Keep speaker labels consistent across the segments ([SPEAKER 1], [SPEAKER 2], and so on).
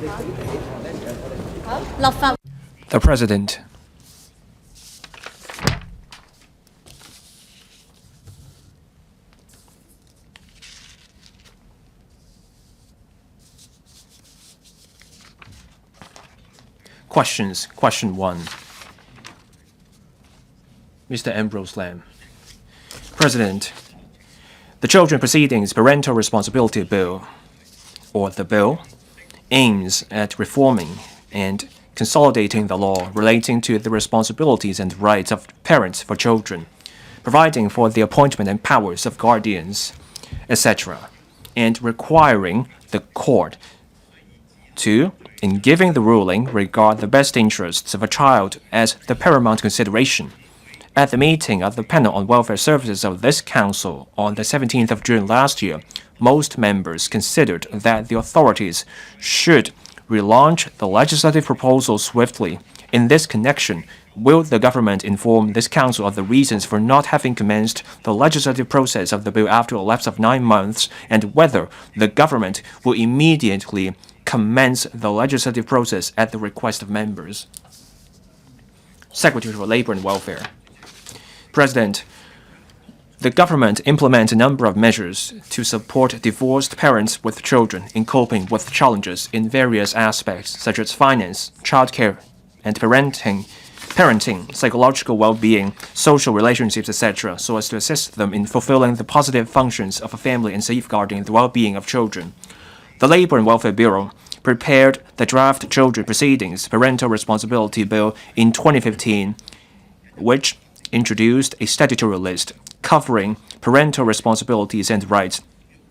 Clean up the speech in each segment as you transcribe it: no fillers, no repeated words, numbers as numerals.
[SPEAKER 1] The President. Questions. Question 1. Mr. Ambrose Lam. President, the Children Proceedings Parental Responsibility Bill, or the bill, aims at reforming and consolidating the law relating to the responsibilities and rights of parents for children, providing for the appointment and powers of guardians, etc., and requiring the court to, in giving the ruling, regard the best interests of a child as the paramount consideration. At the meeting of the Panel on Welfare Services of this Council on the 17th of June last year, most members considered that the authorities should relaunch the legislative proposal swiftly. In this connection, will the government inform this Council of the reasons for not having commenced the legislative process of the bill after a lapse of 9 months, and whether the government will immediately commence the legislative process at the request of members? Secretary for Labor and Welfare. President, the government implements a number of measures to support divorced parents with children in coping with challenges in various aspects such as finance, childcare, and parenting, psychological well-being, social relationships, etc., so as to assist them in fulfilling the positive functions of a family and safeguarding the well-being of children. The Labor and Welfare Bureau prepared the draft Children Proceedings Parental Responsibility Bill in 2015, which introduced a statutory list covering parental responsibilities and rights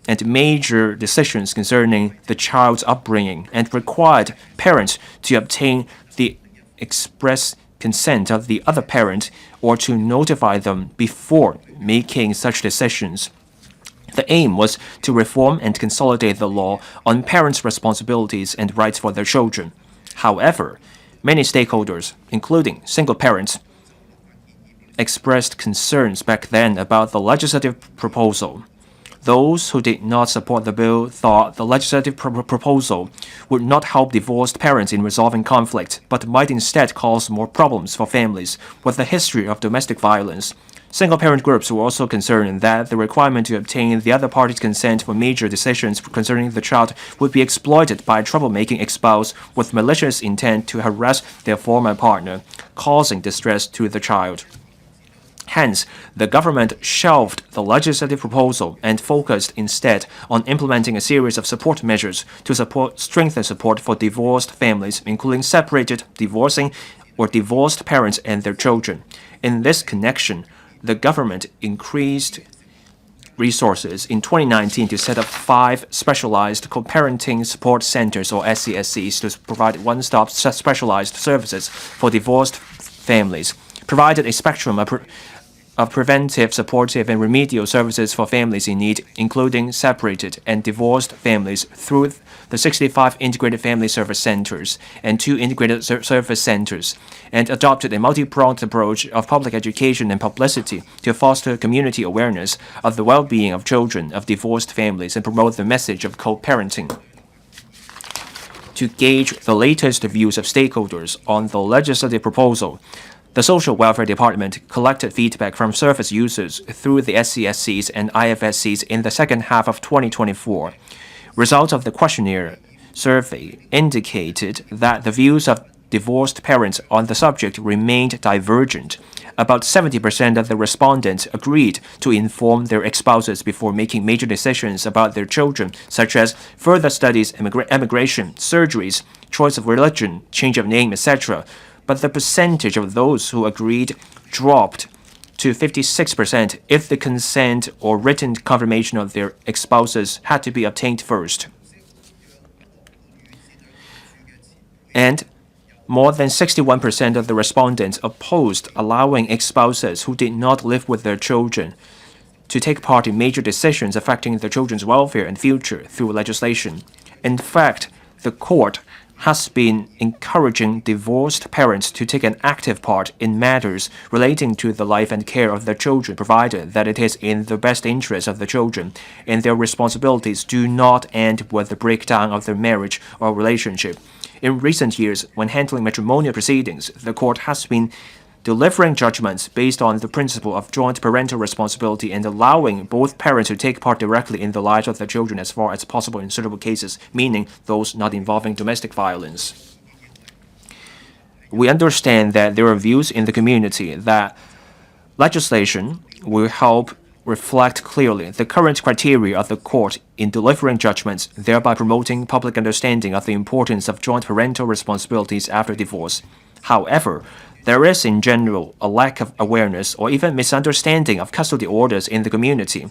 [SPEAKER 1] and major decisions concerning the child's upbringing, and required parents to obtain the express consent of the other parent or to notify them before making such decisions. The aim was to reform and consolidate the law on parents' responsibilities and rights for their children. However, many stakeholders, including single parents, expressed concerns back then about the legislative proposal. Those who did not support the bill thought the legislative proposal would not help divorced parents in resolving conflict, but might instead cause more problems for families with a history of domestic violence. Single-parent groups were also concerned that the requirement to obtain the other party's consent for major decisions concerning the child would be exploited by a troublemaking ex-spouse with malicious intent to harass their former partner, causing distress to the child. Hence, the government shelved the legislative proposal and focused instead on implementing a series of support measures to strengthen support for divorced families, including separated, divorcing, or divorced parents and their children. In this connection, the government increased resources in 2019 to set up 5 specialized co-parenting support centers, or SCSCs, to provide one-stop specialized services for divorced families, provided a spectrum of preventive, supportive, and remedial services for families in need, including separated and divorced families, through the 65 Integrated Family Service Centers and 2 Integrated Service Centers, and adopted a multi-pronged approach of public education and publicity to foster community awareness of the well-being of children of divorced families and promote the message of co-parenting. To gauge the latest views of stakeholders on the legislative proposal, the Social Welfare Department collected feedback from service users through the SCSCs and IFSCs in the second half of 2024. Results of the questionnaire survey indicated that the views of divorced parents on the subject remained divergent. About 70% of the respondents agreed to inform their ex-spouses before making major decisions about their children, such as further studies, emigration, surgeries, choice of religion, change of name, etc., but the percentage of those who agreed dropped to 56% if the consent or written confirmation of their ex-spouses had to be obtained first. And more than 61% of the respondents opposed allowing ex-spouses who did not live with their children to take part in major decisions affecting their children's welfare and future through legislation. In fact, the court has been encouraging divorced parents to take an active part in matters relating to the life and care of their children, provided that it is in the best interest of the children, and their responsibilities do not end with the breakdown of their marriage or relationship. In recent years, when handling matrimonial proceedings, the court has been delivering judgments based on the principle of joint parental responsibility and allowing both parents to take part directly in the lives of their children as far as possible in suitable cases, meaning those not involving domestic violence. We understand that there are views in the community that legislation will help reflect clearly the current criteria of the court in delivering judgments, thereby promoting public understanding of the importance of joint parental responsibilities after divorce. However, there is in general a lack of awareness or even misunderstanding of custody orders in the community.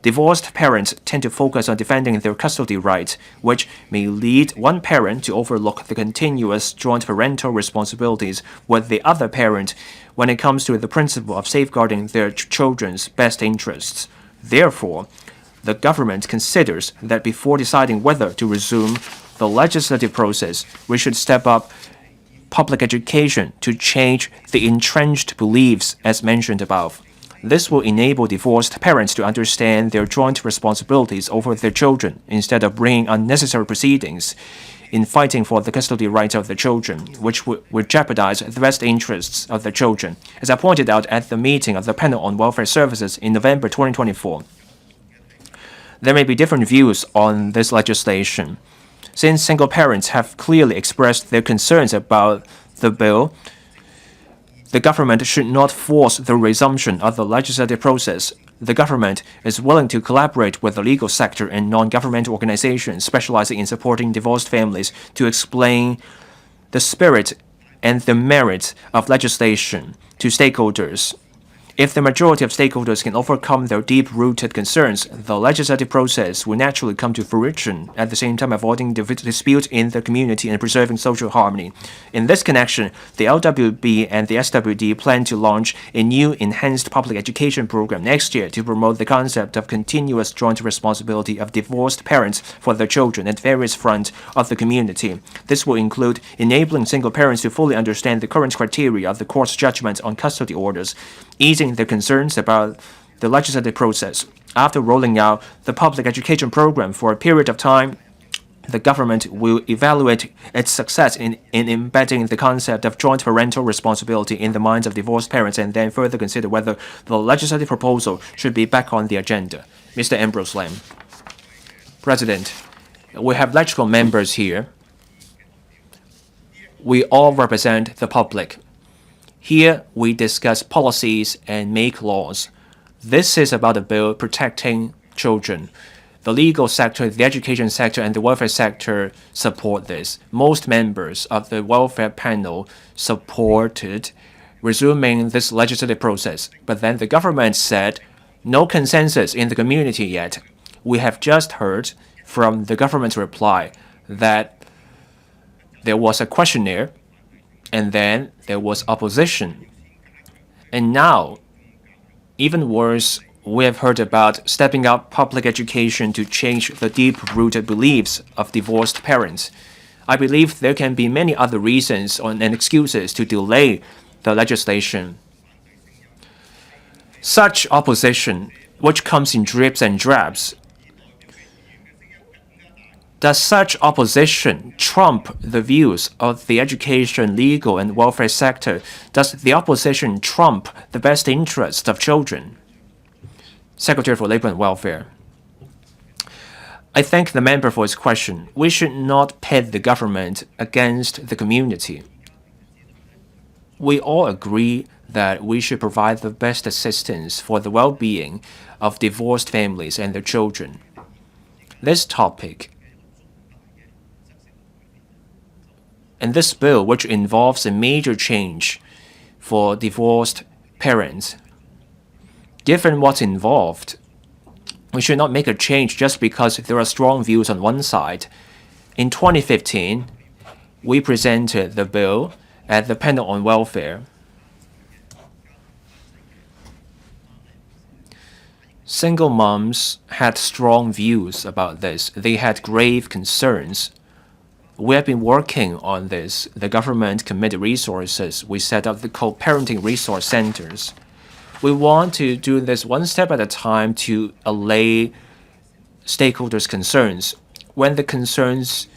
[SPEAKER 1] Divorced parents tend to focus on defending their custody rights, which may lead one parent to overlook the continuous joint parental responsibilities with the other parent when it comes to the principle of safeguarding their children's best interests. Therefore, the government considers that before deciding whether to resume the legislative process, we should step up public education to change the entrenched beliefs as mentioned above. This will enable divorced parents to understand their joint responsibilities over their children instead of bringing unnecessary proceedings in fighting for the custody rights of the children, which would jeopardize the best interests of the children. As I pointed out at the meeting of the Panel on Welfare Services in November 2024, there may be different views on this legislation. Since single parents have clearly expressed their concerns about the bill, the government should not force the resumption of the legislative process. The government is willing to collaborate with the legal sector and non-governmental organizations specializing in supporting divorced families to explain the spirit and the merits of legislation to stakeholders. If the majority of stakeholders can overcome their deep-rooted concerns, the legislative process will naturally come to fruition, at the same time avoiding dispute in the community and preserving social harmony. In this connection, the LWB and the SWD plan to launch a new enhanced public education program next year to promote the concept of continuous joint responsibility of divorced parents for their children at various fronts of the community. This will include enabling single parents to fully understand the current criteria of the court's judgments on custody orders, easing their concerns about the legislative process. After rolling out the public education program for a period of time, the government will evaluate its success in embedding the concept of joint parental responsibility in the minds of divorced parents and then further consider whether the legislative proposal should be back on the agenda. Mr. Ambrose Lam. President, we have legislative members here. We all represent the public. Here, we discuss policies and make laws. This is about a bill protecting children. The legal sector, the education sector, and the welfare sector support this. Most members of the welfare panel supported resuming this legislative process. But then the government said, no consensus in the community yet. We have just heard from the government's reply that there was a questionnaire, and then there was opposition. And now, even worse, we have heard about stepping up public education to change the deep-rooted beliefs of divorced parents. I believe there can be many other reasons and excuses to delay the legislation. Such opposition, which comes in drips and drabs, does such opposition trump the views of the education, legal, and welfare sector? Does the opposition trump the best interests of children? Secretary for Labor and Welfare. I thank the member for his question. We should not pit the government against the community. We all agree that we should provide the best assistance for the well-being of divorced families and their children. This topic and this bill, which involves a major change for divorced parents, given what's involved, we should not make a change just because there are strong views on one side. In 2015, we presented the bill at the Panel on Welfare. Single moms had strong views about this. They had grave concerns We have been working on this. The government committed resources. We set up the co-parenting resource centers. We want to do this one step at a time to allay stakeholders' concerns. When the concerns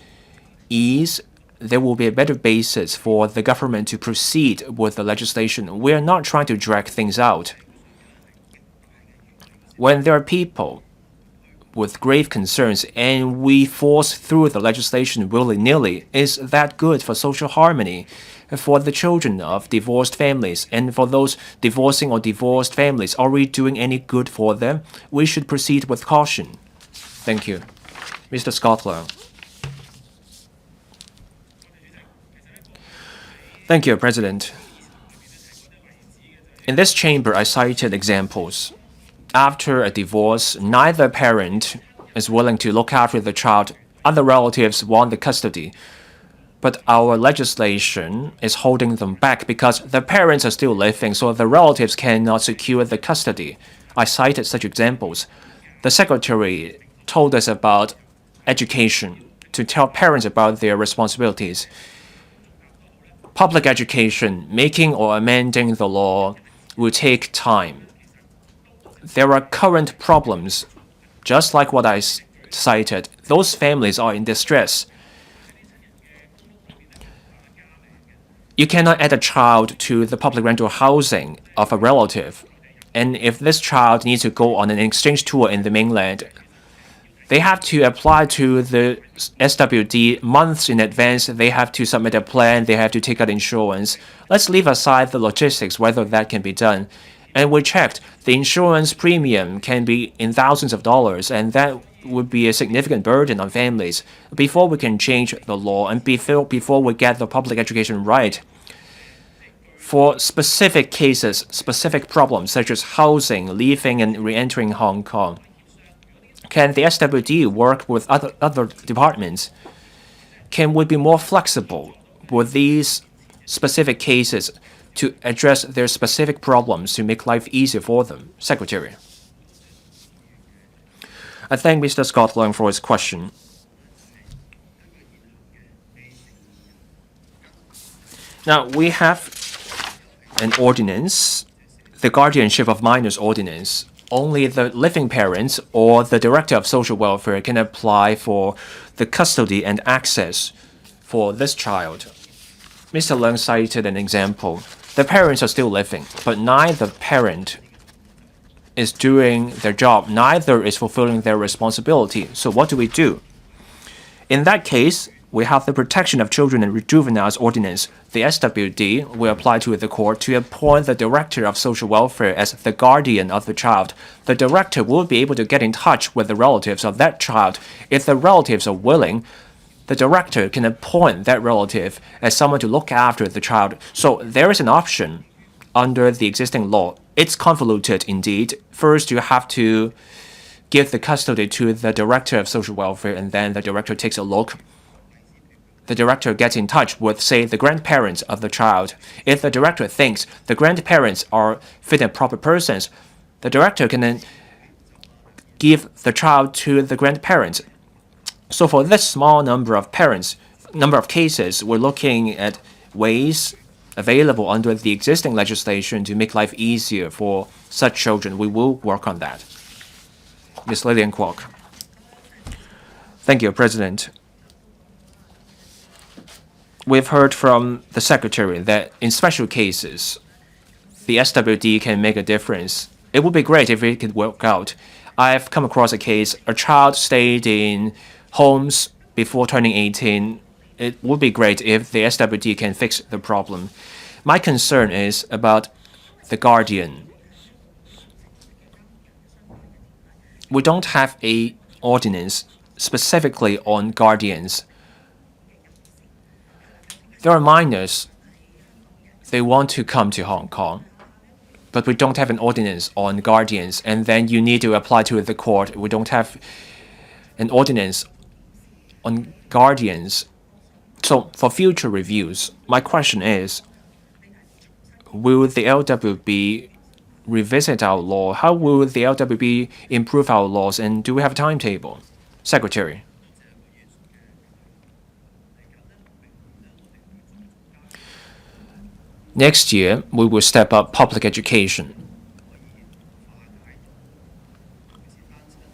[SPEAKER 1] ease, there will be a better basis for the government to proceed with the legislation. We are not trying to drag things out. When there are people with grave concerns and we force through the legislation willy-nilly, is that good for social harmony, for the children of divorced families, and for those divorcing or divorced families? Are we doing any good for them? We should proceed with caution. Thank you. Mr. Scotland. Thank you, President. In this chamber, I cited examples. After a divorce, neither parent is willing to look after the child. Other relatives want the custody. But our legislation is holding them back because the parents are still living, so the relatives cannot secure the custody. I cited such examples. The secretary told us about education, to tell parents about their responsibilities. Public education, making or amending the law, will take time. There are current problems, just like what I cited. Those families are in distress. You cannot add a child to the public rental housing of a relative. And if this child needs to go on an exchange tour in the mainland, they have to apply to the SWD months in advance. They have to submit a plan. They have to take out insurance. Let's leave aside the logistics, whether that can be done. And we checked. The insurance premium can be in thousands of dollars, and that would be a significant burden on families. Before we can change the law and before we get the public education right, for specific cases, specific problems such as housing, leaving and re-entering Hong Kong, can the SWD work with other departments? Can we be more flexible with these specific cases to address their specific problems to make life easier for them? Secretary. I thank Mr. Scotland for his question. Now, we have an ordinance, the Guardianship of Minors Ordinance. Only the living parents or the Director of Social Welfare can apply for the custody and access for this child. Mr. Leung cited an example. The parents are still living, but neither parent is doing their job, neither is fulfilling their responsibility. So what do we do? In that case, we have the Protection of Children and Juveniles Ordinance. The SWD will apply to the court to appoint the Director of Social Welfare as the guardian of the child. The director will be able to get in touch with the relatives of that child. If the relatives are willing, the director can appoint that relative as someone to look after the child. So there is an option under the existing law. It's convoluted indeed. First, you have to give the custody to the Director of Social Welfare, and then the director takes a look. The director gets in touch with, say, the grandparents of the child. If the director thinks the grandparents are fit and proper persons, the director can then give the child to the grandparents. So for this small number of cases, we're looking at ways available under the existing legislation to make life easier for such children. We will work on that. Ms. Lillian Kwok. Thank you, President. We've heard from the Secretary that in special cases, the SWD can make a difference. It would be great if it could work out. I've come across a case, a child stayed in homes before turning 18. It would be great if the SWD can fix the problem. My concern is about the guardian. We don't have an ordinance specifically on guardians. There are minors, they want to come to Hong Kong, but we don't have an ordinance on guardians, and then you need to apply to the court. We don't have an ordinance on guardians. So for future reviews, my question is, will the LWB revisit our law? How will the LWB improve our laws, and do we have a timetable? Secretary. Next year, we will step up public education.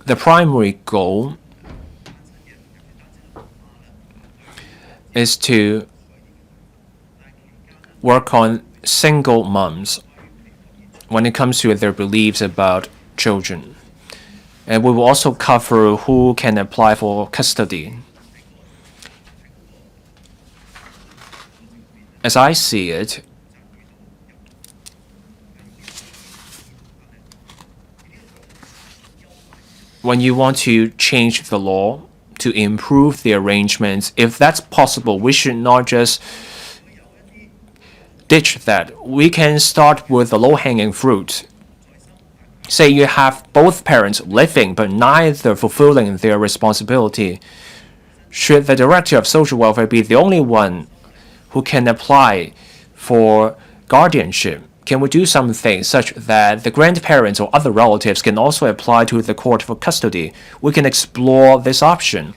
[SPEAKER 1] The primary goal is to work on single moms when it comes to their beliefs about children. And we will also cover who can apply for custody. As I see it, when you want to change the law to improve the arrangements, if that's possible, we should not just ditch that. We can start with the low-hanging fruit. Say you have both parents living but neither fulfilling their responsibility. Should the Director of Social Welfare be the only one who can apply for guardianship? Can we do something such that the grandparents or other relatives can also apply to the court for custody? We can explore this option.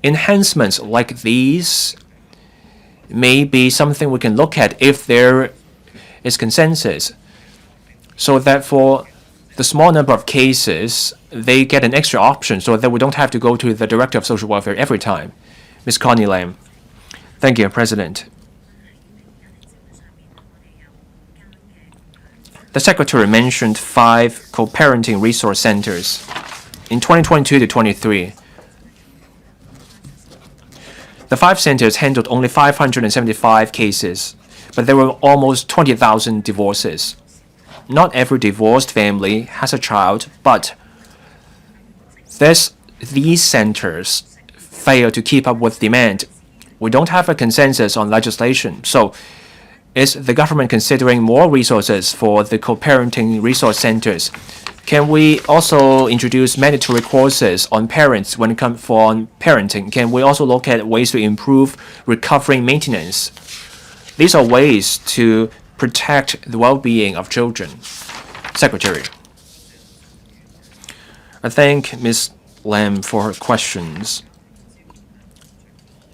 [SPEAKER 1] Enhancements like these may be something we can look at if there is consensus, so that for the small number of cases, they get an extra option so that we don't have to go to the Director of Social Welfare every time. Ms. Connie Lam. Thank you, President. The Secretary mentioned 5 co-parenting resource centers in 2022 to 23. The 5 centers handled only 575 cases, but there were almost 20,000 divorces. Not every divorced family has a child, but these centers fail to keep up with demand. We don't have a consensus on legislation, so is the government considering more resources for the co-parenting resource centers? Can we also introduce mandatory courses on parents when it comes for parenting? Can we also look at ways to improve recovery maintenance? These are ways to protect the well-being of children. Secretary. I thank Ms. Lam for her questions.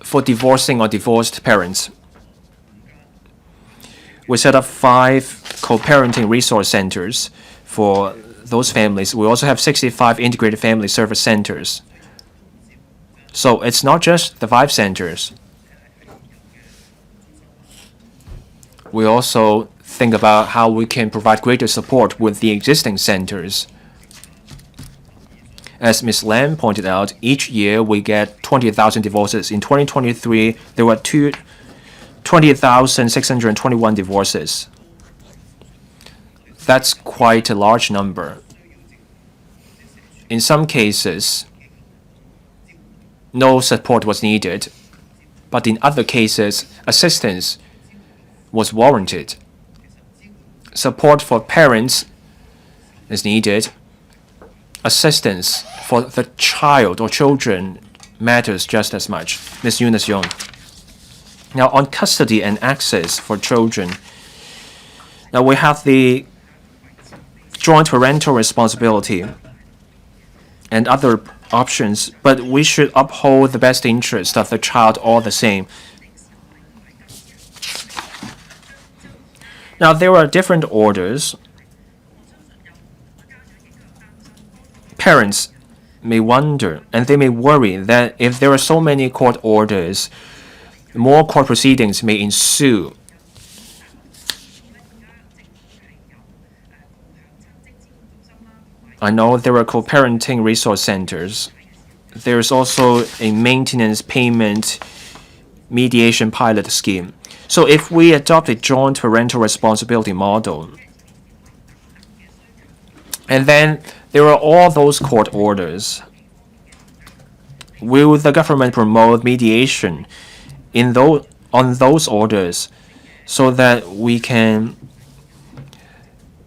[SPEAKER 1] For divorcing or divorced parents, we set up 5 co-parenting resource centers for those families. We also have 65 integrated family service centers. So it's not just the 5 centers. We also think about how we can provide greater support with the existing centers. As Ms. Lam pointed out, each year we get 20,000 divorces. In 2023, there were 20,621 divorces. That's quite a large number. In some cases, no support was needed, but in other cases, assistance was warranted. Support for parents is needed. Assistance for the child or children matters just as much. Ms. Eunice Yong. Now, on custody and access for children, now we have the joint parental responsibility and other options, but we should uphold the best interest of the child all the same. Now, there are different orders. Parents may wonder and they may worry that if there are so many court orders, more court proceedings may ensue. I know there are co-parenting resource centers. There's also a maintenance payment mediation pilot scheme. So if we adopt a joint parental responsibility model, and then there are all those court orders, will the government promote mediation on those orders so that we can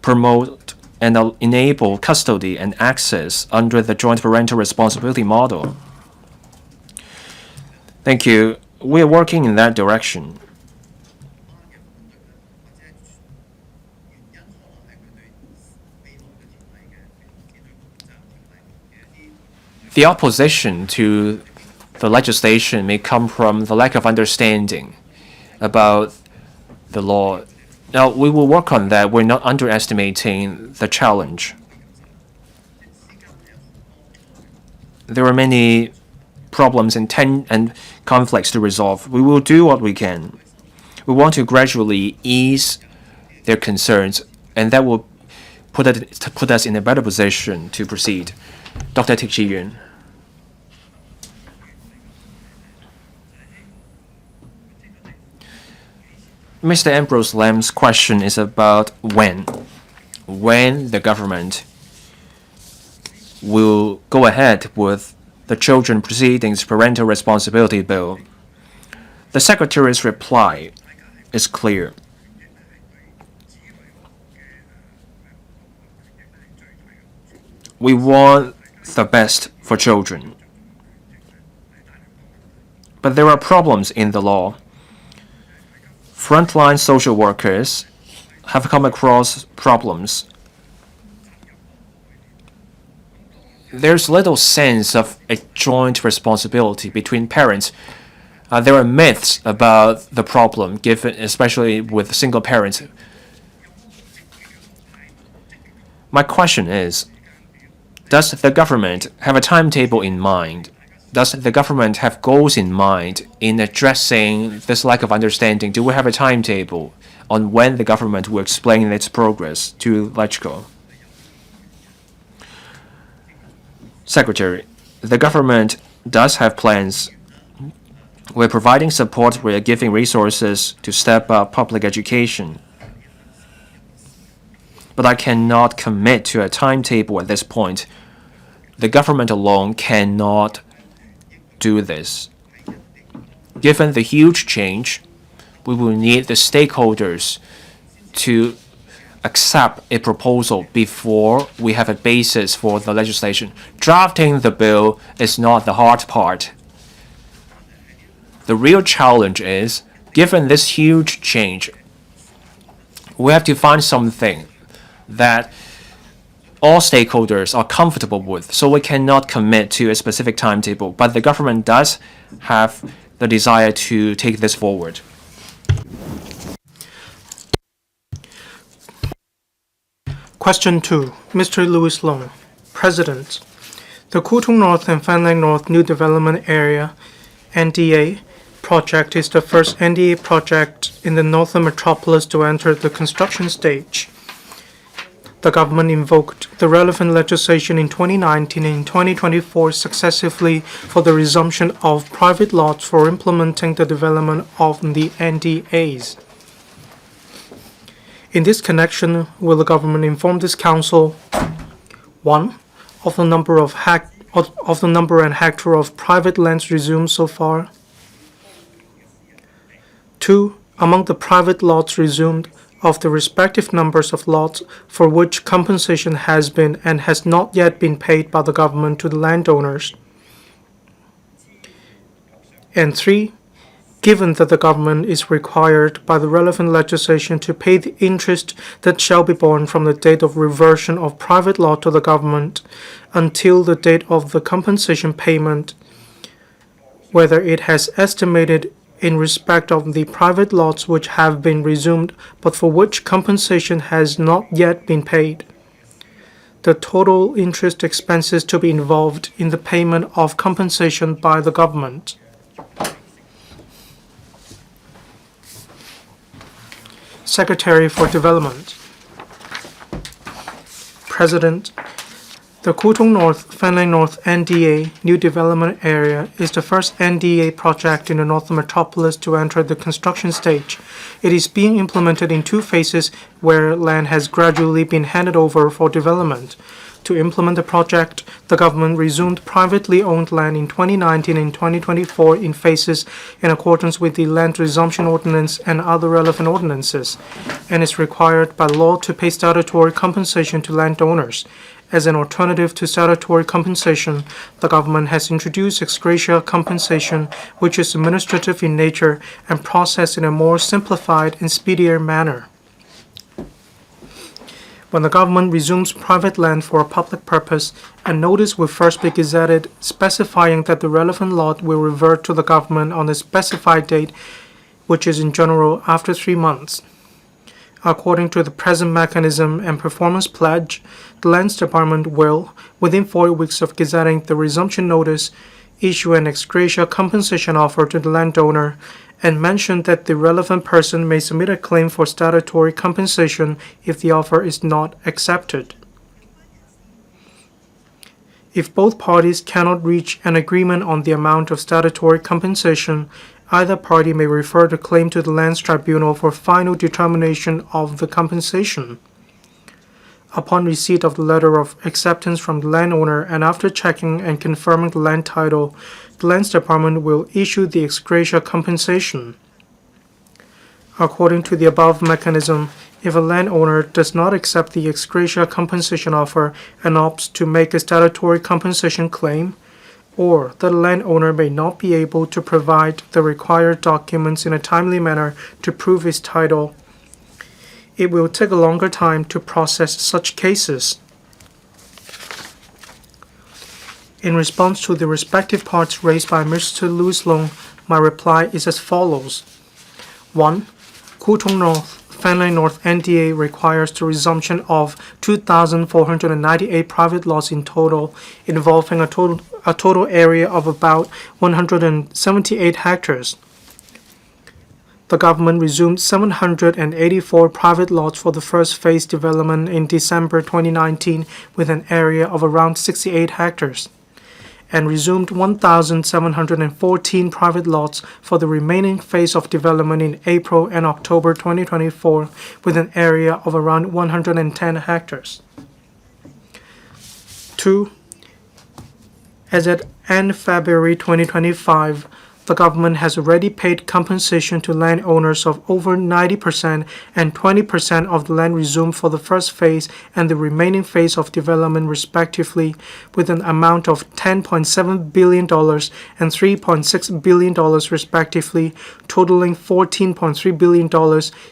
[SPEAKER 1] promote and enable custody and access under the joint parental responsibility model? Thank you. We are working in that direction. The opposition to the legislation may come from the lack of understanding about the law. Now, we will work on that. We're not underestimating the challenge. There are many problems and conflicts to resolve. We will do what we can. We want to gradually ease their concerns, and that will put us in a better position to proceed. Dr. Tik Ji-yun. Mr. Ambrose Lam's question is about when the government will go ahead with the Children Proceedings Parental Responsibility Bill. The Secretary's reply is clear. We want the best for children. But there are problems in the law. Frontline social workers have come across problems. There's little sense of a joint responsibility between parents. There are myths about the problem, given especially with single parents. My question is, does the government have a timetable in mind? Does the government have goals in mind in addressing this lack of understanding? Do we have a timetable on when the government will explain its progress to LegCo? Secretary, the government does have plans. We're providing support, we're giving resources to step up public education. But I cannot commit to a timetable at this point. The government alone cannot do this. Given the huge change, we will need the stakeholders to accept a proposal before we have a basis for the legislation. Drafting the bill is not the hard part. The real challenge is, given this huge change, we have to find something that all stakeholders are comfortable with, so we cannot commit to a specific timetable, but the government does have the desire to take this forward.
[SPEAKER 2] Question 2. Mr. Louis Long, President. The Tung North and Fanling North New Development Area NDA project is the first NDA project in the northern metropolis to enter the construction stage. The government invoked the relevant legislation in 2019 and 2024 successively for the resumption of private lots for implementing the development of the NDAs. In this connection, will the government inform this council 1. Of the number and hectare of private lands resumed so far? 2. Among the private lots resumed, of the respective numbers of lots for which compensation has been and has not yet been paid by the government to the landowners. And 3. Given that the government is required by the relevant legislation to pay the interest that shall be borne from the date of reversion of private lot to the government until the date of the compensation payment, whether it has estimated in respect of the private lots which have been resumed but for which compensation has not yet been paid, the total interest expenses to be involved in the payment of compensation by the government. Secretary for Development. President. The Tung North, Fanling North NDA New Development Area is the first NDA project in the Northern Metropolis to enter the construction stage. It is being implemented in 2 phases where land has gradually been handed over for development. To implement the project, the government resumed privately owned land in 2019 and 2024 in phases in accordance with the Land Resumption Ordinance and other relevant ordinances, and is required by law to pay statutory compensation to landowners. As an alternative to statutory compensation, the government has introduced ex gratia compensation, which is administrative in nature and processed in a more simplified and speedier manner. When the government resumes private land for a public purpose, a notice will first be gazetted specifying that the relevant lot will revert to the government on a specified date, which is in general after 3 months. According to the present mechanism and performance pledge, the Lands Department will, within 4 weeks of gazetting the resumption notice, issue an ex gratia compensation offer to the landowner and mention that the relevant person may submit a claim for statutory compensation if the offer is not accepted. If both parties cannot reach an agreement on the amount of statutory compensation, either party may refer the claim to the Lands Tribunal for final determination of the compensation. Upon receipt of the letter of acceptance from the landowner and after checking and confirming the land title, the Lands Department will issue the ex gratia compensation. According to the above mechanism, if a landowner does not accept the ex gratia compensation offer and opts to make a statutory compensation claim, or the landowner may not be able to provide the required documents in a timely manner to prove his title, it will take a longer time to process such cases. In response to the respective parts raised by Mr. Louis Long, my reply is as follows. 1. Tung North, Fanling North NDA requires the resumption of 2,498 private lots in total, involving a total area of about 178 hectares. The government resumed 784 private lots for the first phase development in December 2019 with an area of around 68 hectares, and resumed 1,714 private lots for the remaining phase of development in April and October 2024 with an area of around 110 hectares. 2. As at end February 2025, the government has already paid compensation to landowners of over 90% and 20% of the land resumed for the first phase and the remaining phase of development respectively, with an amount of $10.7 billion and $3.6 billion respectively, totaling $14.3 billion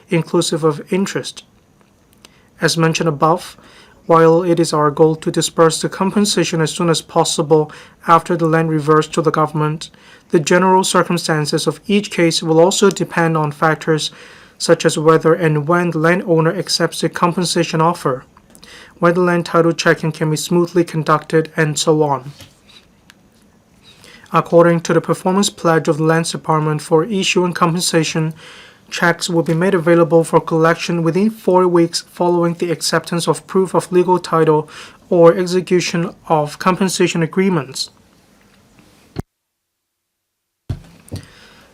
[SPEAKER 2] inclusive of interest. As mentioned above, while it is our goal to disperse the compensation as soon as possible after the land reverts to the government, the general circumstances of each case will also depend on factors such as whether and when the landowner accepts the compensation offer, whether land title checking can be smoothly conducted, and so on. According to the performance pledge of the Lands Department for issuing compensation, checks will be made available for collection within 4 weeks following the acceptance of proof of legal title or execution of compensation agreements.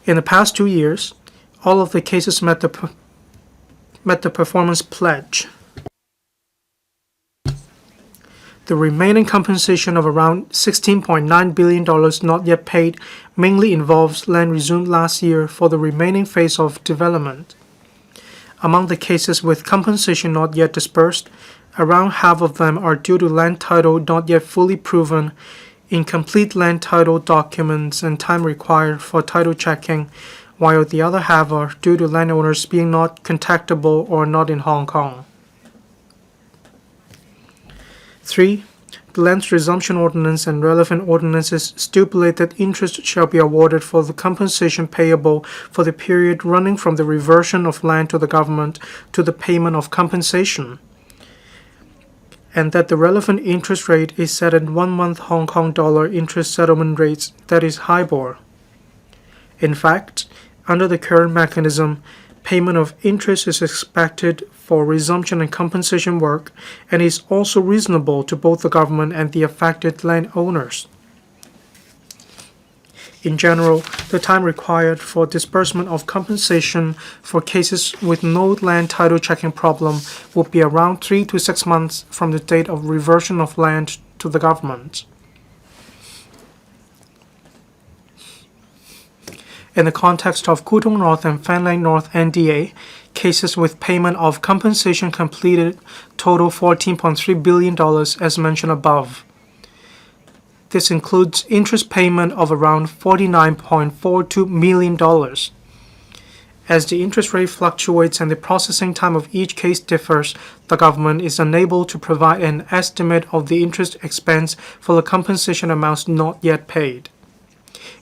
[SPEAKER 2] In the past 2 years, all of the cases met the performance pledge. The remaining compensation of around $16.9 billion not yet paid mainly involves land resumed last year for the remaining phase of development. Among the cases with compensation not yet dispersed, around half of them are due to land title not yet fully proven, incomplete land title documents, and time required for title checking, while the other half are due to landowners being not contactable or not in Hong Kong. 3. The Lands Resumption Ordinance and relevant ordinances stipulate that interest shall be awarded for the compensation payable for the period running from the reversion of land to the government to the payment of compensation, and that the relevant interest rate is set at 1-month Hong Kong dollar interest settlement rates, that is HIBOR. In fact, under the current mechanism, payment of interest is expected for resumption and compensation work and is also reasonable to both the government and the affected landowners. In general, the time required for disbursement of compensation for cases with no land title checking problem will be around 3 to 6 months from the date of reversion of land to the government. In the context of Tung North and Fanling North NDA, cases with payment of compensation completed total $14.3 billion as mentioned above. This includes interest payment of around $49.42 million. As the interest rate fluctuates and the processing time of each case differs, the government is unable to provide an estimate of the interest expense for the compensation amounts not yet paid.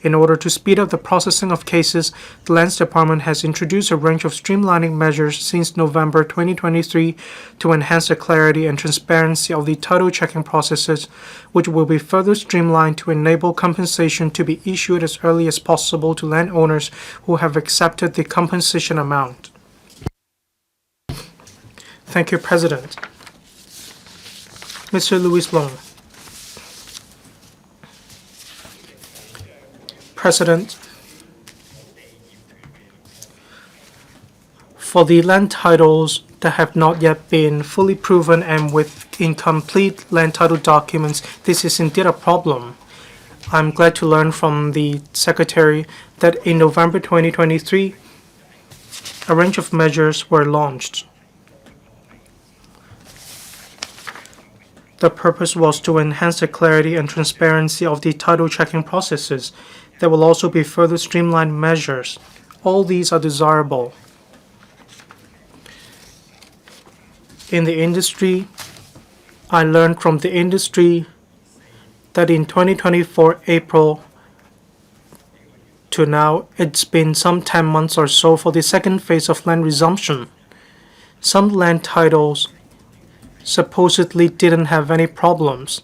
[SPEAKER 2] In order to speed up the processing of cases, the Lands Department has introduced a range of streamlining measures since November 2023 to enhance the clarity and transparency of the title checking processes, which will be further streamlined to enable compensation to be issued as early as possible to landowners who have accepted the compensation amount. Thank you, President. Mr. Louis Long. President, for the land titles that have not yet been fully proven and with incomplete land title documents, this is indeed a problem. I'm glad to learn from the Secretary that in November 2023, a range of measures were launched. The purpose was to enhance the clarity and transparency of the title checking processes. There will also be further streamlined measures. All these are desirable. In the industry, I learned from the industry that in 2024 April to now, it's been some 10 months or so for the second phase of land resumption. Some land titles supposedly didn't have any problems,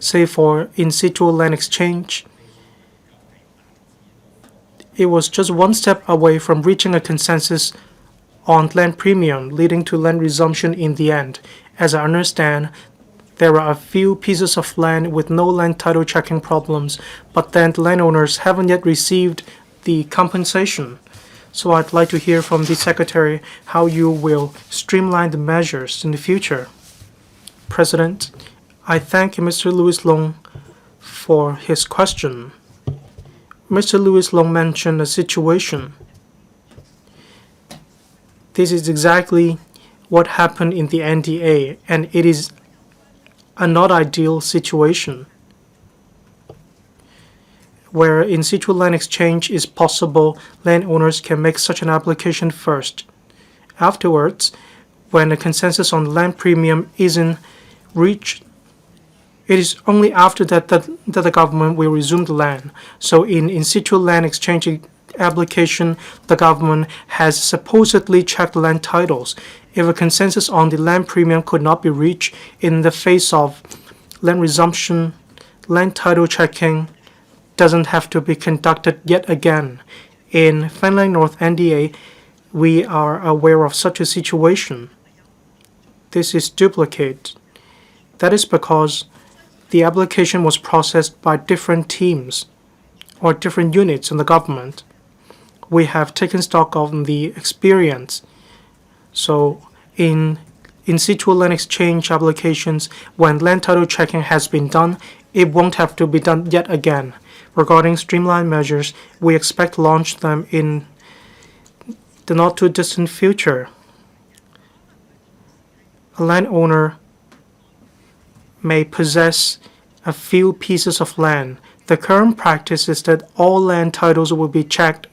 [SPEAKER 2] say for in situ land exchange. It was just one step away from reaching a consensus on land premium, leading to land resumption in the end. As I understand, there are a few pieces of land with no land title checking problems, but then the landowners haven't yet received the compensation. So I'd like to hear from the Secretary how you will streamline the measures in the future. President, I thank Mr. Louis Long for his question. Mr. Louis Long mentioned a situation. This is exactly what happened in the NDA, and it is a not ideal situation where in situ land exchange is possible. Landowners can make such an application first. Afterwards, when a consensus on land premium isn't reached, it is only after that the government will resume the land. So in situ land exchange application, the government has supposedly checked land titles. If a consensus on the land premium could not be reached in the face of land resumption, land title checking doesn't have to be conducted yet again. In Fanling North NDA, we are aware of such a situation. This is duplicate. That is because the application was processed by different teams or different units in the government. We have taken stock of the experience. So in situ land exchange applications, when land title checking has been done, it won't have to be done yet again. Regarding streamlined measures, we expect to launch them in the not too distant future. A landowner may possess a few pieces of land. The current practice is that all land titles will be checked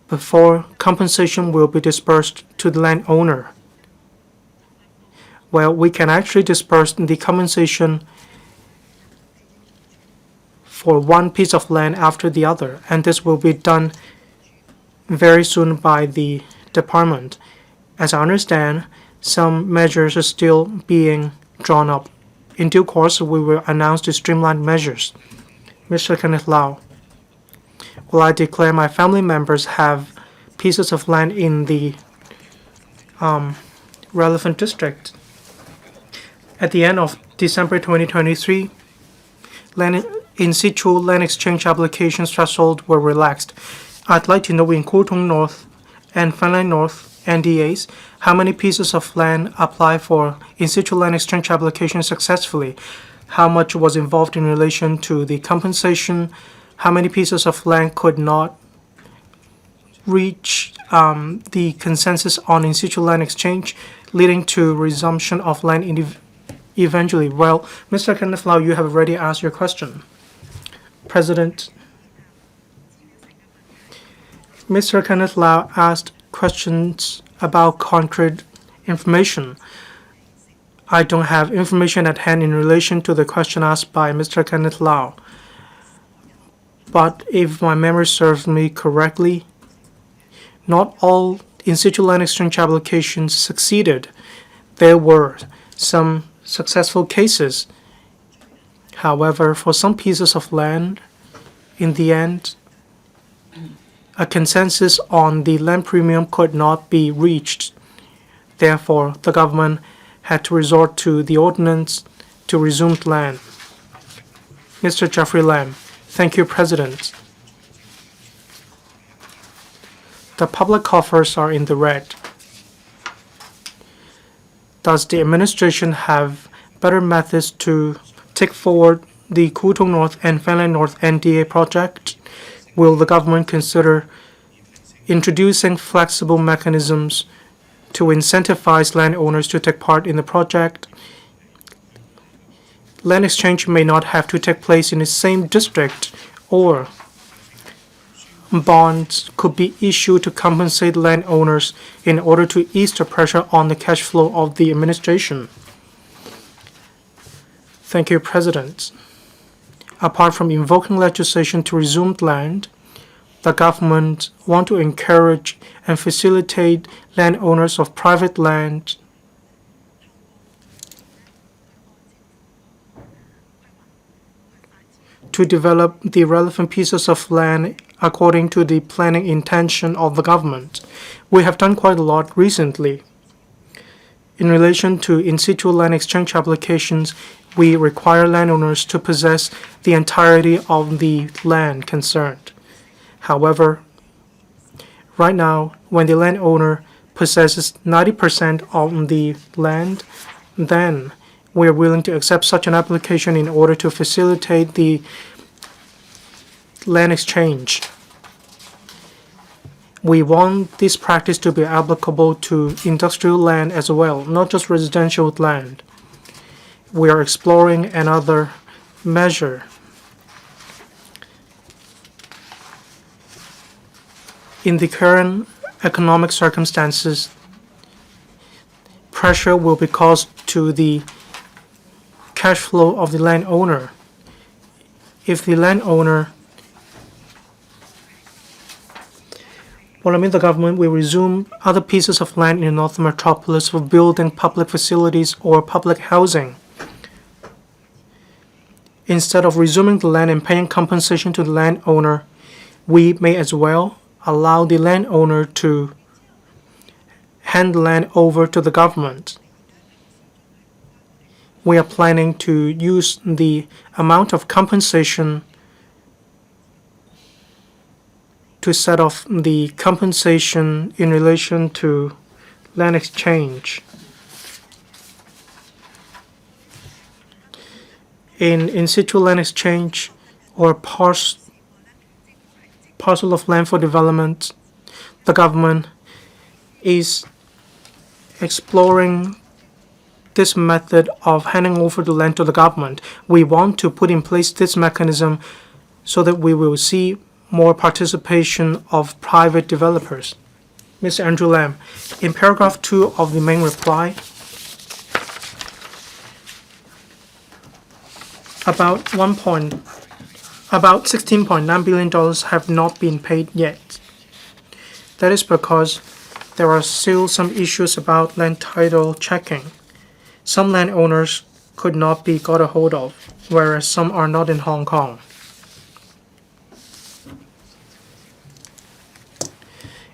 [SPEAKER 2] before compensation will be dispersed to the landowner. Well, we can actually disperse the compensation for one piece of land after the other, and this will be done very soon by the department. As I understand, some measures are still being drawn up. In due course, we will announce the streamlined measures. Mr. Kenneth Lau, will I declare my family members have pieces of land in the relevant district? At the end of December 2023, in situ land exchange applications threshold were relaxed. I'd like to know in Tung North and Fanling North NDAs, how many pieces of land apply for in situ land exchange applications successfully? How much was involved in relation to the compensation? How many pieces of land could not reach the consensus on in situ land exchange, leading to resumption of land eventually? Well, Mr. Kenneth Lau, you have already asked your question. President, Mr. Kenneth Lau asked questions about concrete information. I don't have information at hand in relation to the question asked by Mr. Kenneth Lau. But if my memory serves me correctly, not all in situ land exchange applications succeeded. There were some successful cases. However, for some pieces of land, in the end, a consensus on the land premium could not be reached. Therefore, the government had to resort to the ordinance to resume land. Mr. Jeffrey Lam. Thank you, President. The public coffers are in the red. Does the administration have better methods to take forward the Tung North and Fanling North NDA project? Will the government consider introducing flexible mechanisms to incentivize landowners to take part in the project? Land exchange may not have to take place in the same district, or bonds could be issued to compensate landowners in order to ease the pressure on the cash flow of the administration. Thank you, President. Apart from invoking legislation to resume land, the government want to encourage and facilitate landowners of private land to develop the relevant pieces of land according to the planning intention of the government. We have done quite a lot recently. In relation to in situ land exchange applications, we require landowners to possess the entirety of the land concerned. However, right now, when the landowner possesses 90% of the land, then we are willing to accept such an application in order to facilitate the land exchange. We want this practice to be applicable to industrial land as well, not just residential land. We are exploring another measure. In the current economic circumstances, pressure will be caused to the cash flow of the landowner. If the landowner, the government will resume other pieces of land in the North Metropolis for building public facilities or public housing. Instead of resuming the land and paying compensation to the landowner, we may as well allow the landowner to hand the land over to the government. We are planning to use the amount of compensation to set off the compensation in relation to land exchange. In situ land exchange or parcel of land for development, the government is exploring this method of handing over the land to the government. We want to put in place this mechanism so that we will see more participation of private developers. Mr. Andrew Lam, in paragraph 2 of the main reply, about $16.9 billion have not been paid yet. That is because there are still some issues about land title checking. Some landowners could not be got a hold of, whereas some are not in Hong Kong.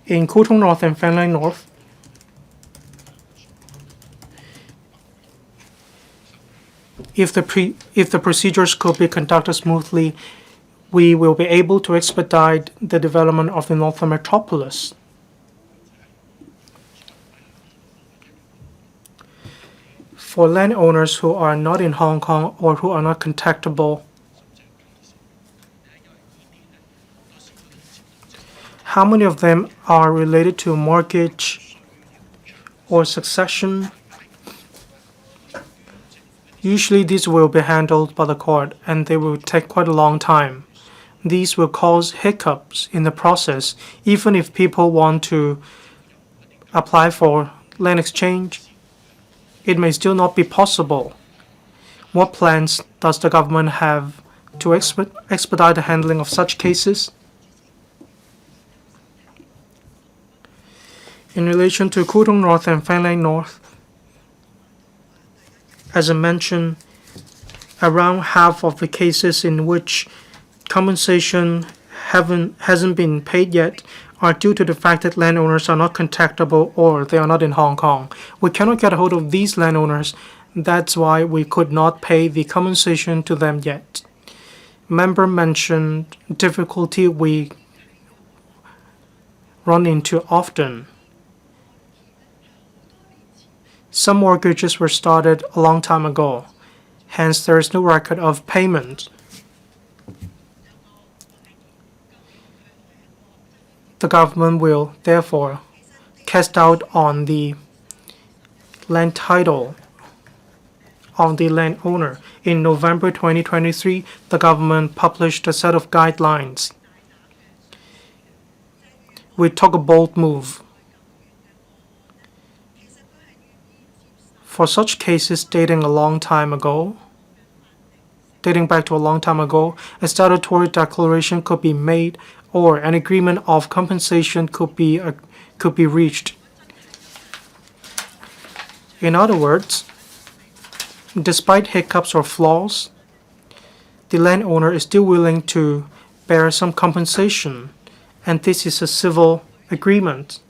[SPEAKER 2] In Tung North and Fanling North, if the procedures could be conducted smoothly, we will be able to expedite the development of the North Metropolis. For landowners who are not in Hong Kong or who are not contactable, how many of them are related to mortgage or succession? Usually these will be handled by the court and they will take quite a long time. These will cause hiccups in the process. Even if people want to apply for land exchange, it may still not be possible. What plans does the government have to expedite the handling of such cases. In relation to Tung North and Fanling North, as I mentioned, around half of the cases in which compensation hasn't been paid yet are due to the fact that landowners are not contactable or they are not in Hong Kong. We cannot get a hold of these landowners. That's why we could not pay the compensation to them yet. Member mentioned difficulty we run into often. Some mortgages were started a long time ago. Hence, there is no record of payment. The government will, therefore, cast doubt on the land title of the landowner. In November 2023, the government published a set of guidelines. We took a bold move. For such cases dating back to a long time ago, a statutory declaration could be made or an agreement of compensation could be reached. In other words, despite hiccups or flaws, the landowner is still willing to bear some compensation, and this is a civil agreement.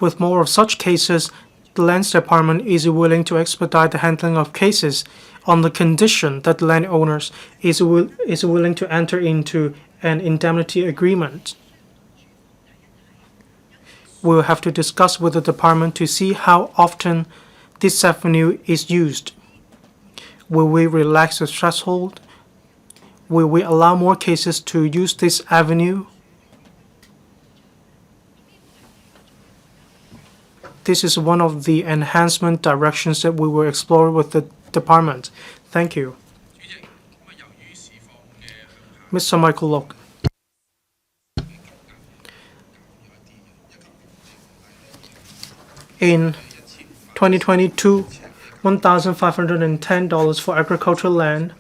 [SPEAKER 2] With more of such cases, the Lands Department is willing to expedite the handling of cases on the condition that the landowners is willing to enter into an indemnity agreement. We will have to discuss with the department to see how often this avenue is used. Will we relax the threshold? Will we allow more cases to use this avenue? This is one of the enhancement directions that we will explore with the department. Thank you. Mr. Michael Look. In 2022, $1,510 for agricultural land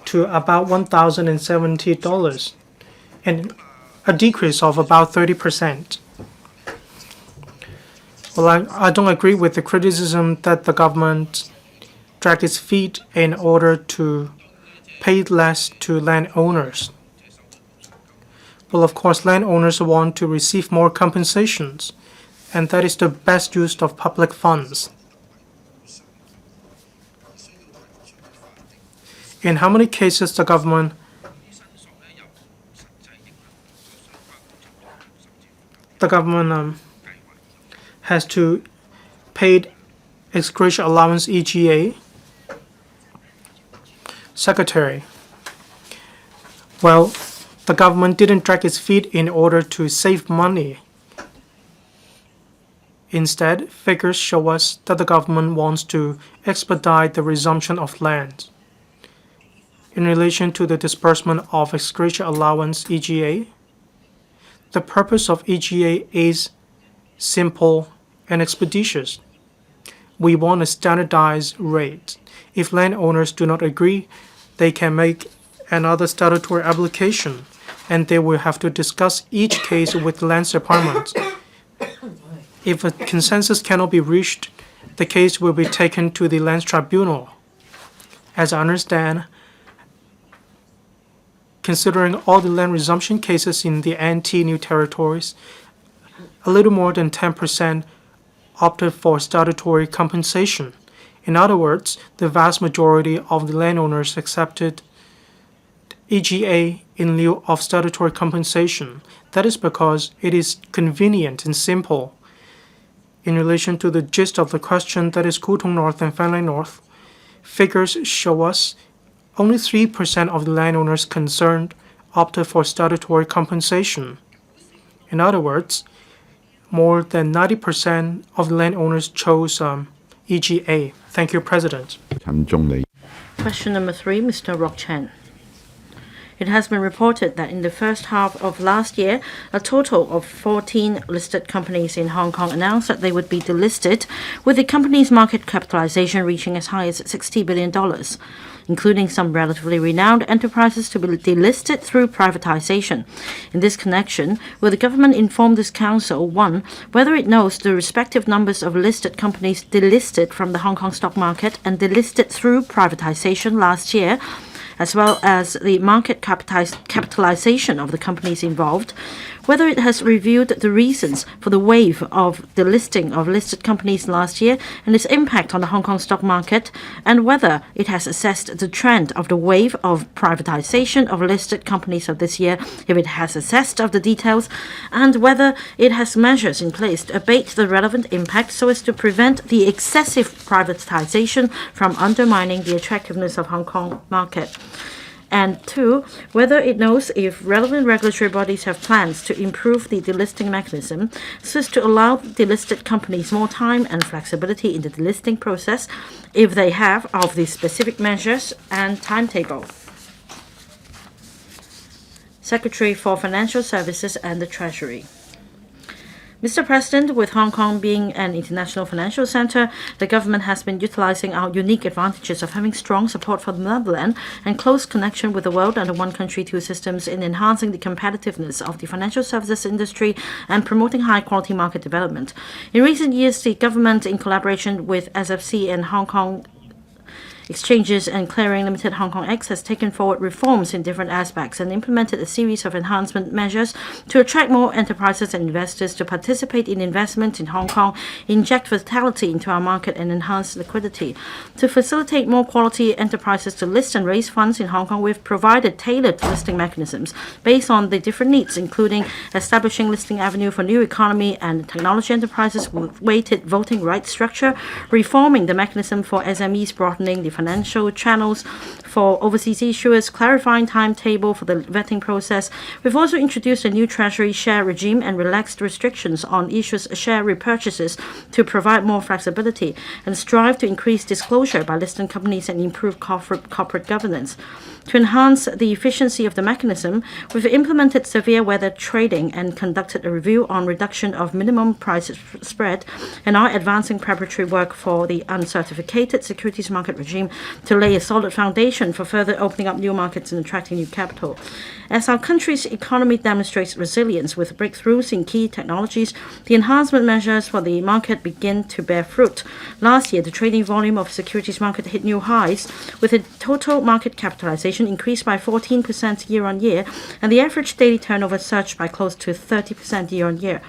[SPEAKER 2] to about $1,070, and a decrease of about 30%. Well, I don't agree with the criticism that the government dragged its feet in order to pay less to landowners. Well, of course, landowners want to receive more compensations, and that is the best use of public funds. In how many cases the government has to pay ex gratia allowance EGA? Secretary. Well, the government didn't drag its feet in order to save money. Instead, figures show us that the government wants to expedite the resumption of land. In relation to the disbursement of ex gratia allowance EGA, the purpose of EGA is simple and expeditious. We want a standardized rate. If landowners do not agree, they can make another statutory application, and they will have to discuss each case with the Lands Department. If a consensus cannot be reached, the case will be taken to the Lands Tribunal. As I understand, considering all the land resumption cases in the NT New Territories, a little more than 10% opted for statutory compensation. In other words, the vast majority of the landowners accepted EGA in lieu of statutory compensation. That is because it is convenient and simple. In relation to the gist of the question, that is Tung North and Fanling North, figures show us only 3% of the landowners concerned opted for statutory compensation. In other words, more than 90% of the landowners chose EGA. Thank you, President.
[SPEAKER 3] Question number 3, Mr. Rock CHEN. It has been reported that in the first half of last year, a total of 14 listed companies in Hong Kong announced that they would be delisted, with the company's market capitalization reaching as high as $60 billion. Including some relatively renowned enterprises to be delisted through privatization. In this connection, will the government inform this council, 1, whether it knows the respective numbers of listed companies delisted from the Hong Kong stock market and delisted through privatization last year, as well as the market capitalization of the companies involved, whether it has reviewed the reasons for the wave of the listing of listed companies last year and its impact on the Hong Kong stock market, and whether it has assessed the trend of the wave of privatization of listed companies of this year, if it has assessed of the details, and whether it has measures in place to abate the relevant impact so as to prevent the excessive privatization from undermining the attractiveness of Hong Kong market. And 2, whether it knows if relevant regulatory bodies have plans to improve the delisting mechanism so as to allow delisted companies more time and flexibility in the delisting process, if they have, of the specific measures and timetable. Secretary for Financial Services and the Treasury. Mr. President, with Hong Kong being an international financial center, the government has been utilizing our unique advantages of having strong support for the motherland and close connection with the world under one country, two systems in enhancing the competitiveness of the financial services industry and promoting high-quality market development. In recent years, the government, in collaboration with SFC and Hong Kong Exchanges and Clearing Limited Hong Kong X has taken forward reforms in different aspects and implemented a series of enhancement measures to attract more enterprises and investors to participate in investment in Hong Kong, inject vitality into our market and enhance liquidity. To facilitate more quality enterprises to list and raise funds in Hong Kong, we've provided tailored listing mechanisms based on the different needs, including establishing listing avenue for new economy and technology enterprises with weighted voting rights structure, reforming the mechanism for SMEs, broadening the financial channels for overseas issuers, clarifying timetable for the vetting process. We've also introduced a new treasury share regime and relaxed restrictions on issuers' share repurchases to provide more flexibility and strive to increase disclosure by listed companies and improve corporate governance. To enhance the efficiency of the mechanism, we've implemented severe weather trading and conducted a review on reduction of minimum price spread and are advancing preparatory work for the uncertificated securities market regime to lay a solid foundation for further opening up new markets and attracting new capital. As our country's economy demonstrates resilience with breakthroughs in key technologies, the enhancement measures for the market begin to bear fruit. Last year, the trading volume of securities market hit new highs, with the total market capitalization increased by 14% year-on-year, and the average daily turnover surged by close to 30% year-on-year.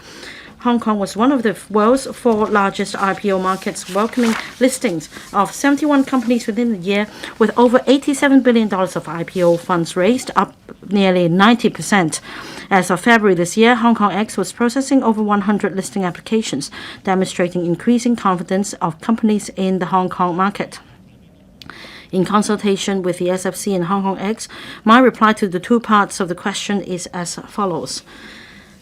[SPEAKER 3] Hong Kong was one of the world's 4 largest IPO markets, welcoming listings of 71 companies within the year, with over $87 billion of IPO funds raised, up nearly 90%. As of February this year, Hong Kong X was processing over 100 listing applications, demonstrating increasing confidence of companies in the Hong Kong market. In consultation with the SFC and Hong Kong X, my reply to the 2 parts of the question is as follows.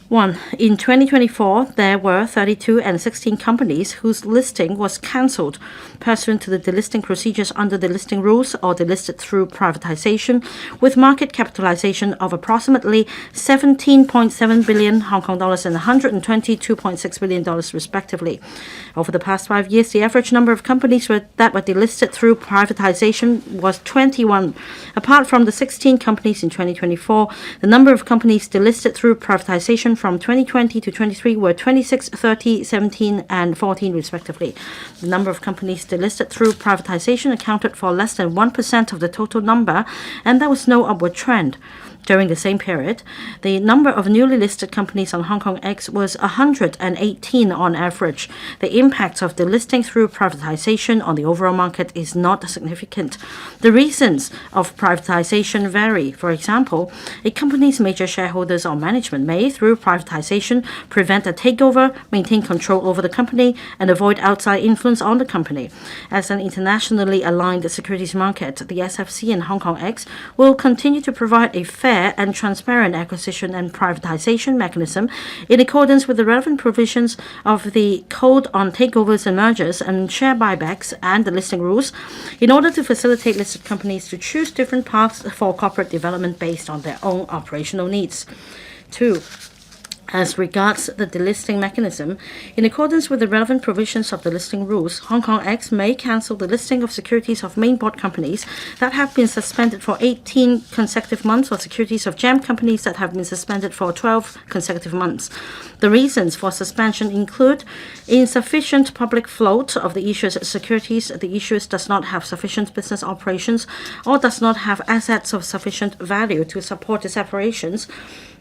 [SPEAKER 3] 1. In 2024, there were 32 and 16 companies whose listing was cancelled pursuant to the delisting procedures under the listing rules or delisted through privatization, with market capitalization of approximately 17.7 billion Hong Kong dollars and $122.6 billion respectively. Over the past 5 years, the average number of companies that were delisted through privatization was 21. Apart from the 16 companies in 2024, the number of companies delisted through privatization from 2020 to 23 were 26, 30, 17, and 14 respectively. The number of companies delisted through privatization accounted for less than 1% of the total number, and there was no upward trend. During the same period, the number of newly listed companies on Hong Kong X was 118 on average. The impact of the listing through privatization on the overall market is not significant. The reasons of privatization vary. For example, a company's major shareholders or management may, through privatization, prevent a takeover, maintain control over the company, and avoid outside influence on the company. As an internationally aligned securities market, the SFC and Hong Kong X will continue to provide a fair fair and transparent acquisition and privatization mechanism in accordance with the relevant provisions of the Code on Takeovers and Mergers and Share Buybacks and the listing rules in order to facilitate listed companies to choose different paths for corporate development based on their own operational needs. 2. As regards the delisting mechanism, in accordance with the relevant provisions of the listing rules, Hong Kong X may cancel the listing of securities of main board companies that have been suspended for 18 consecutive months or securities of GEM companies that have been suspended for 12 consecutive months. The reasons for suspension include insufficient public float of the issuer's securities, the issuer does not have sufficient business operations, or does not have assets of sufficient value to support its operations.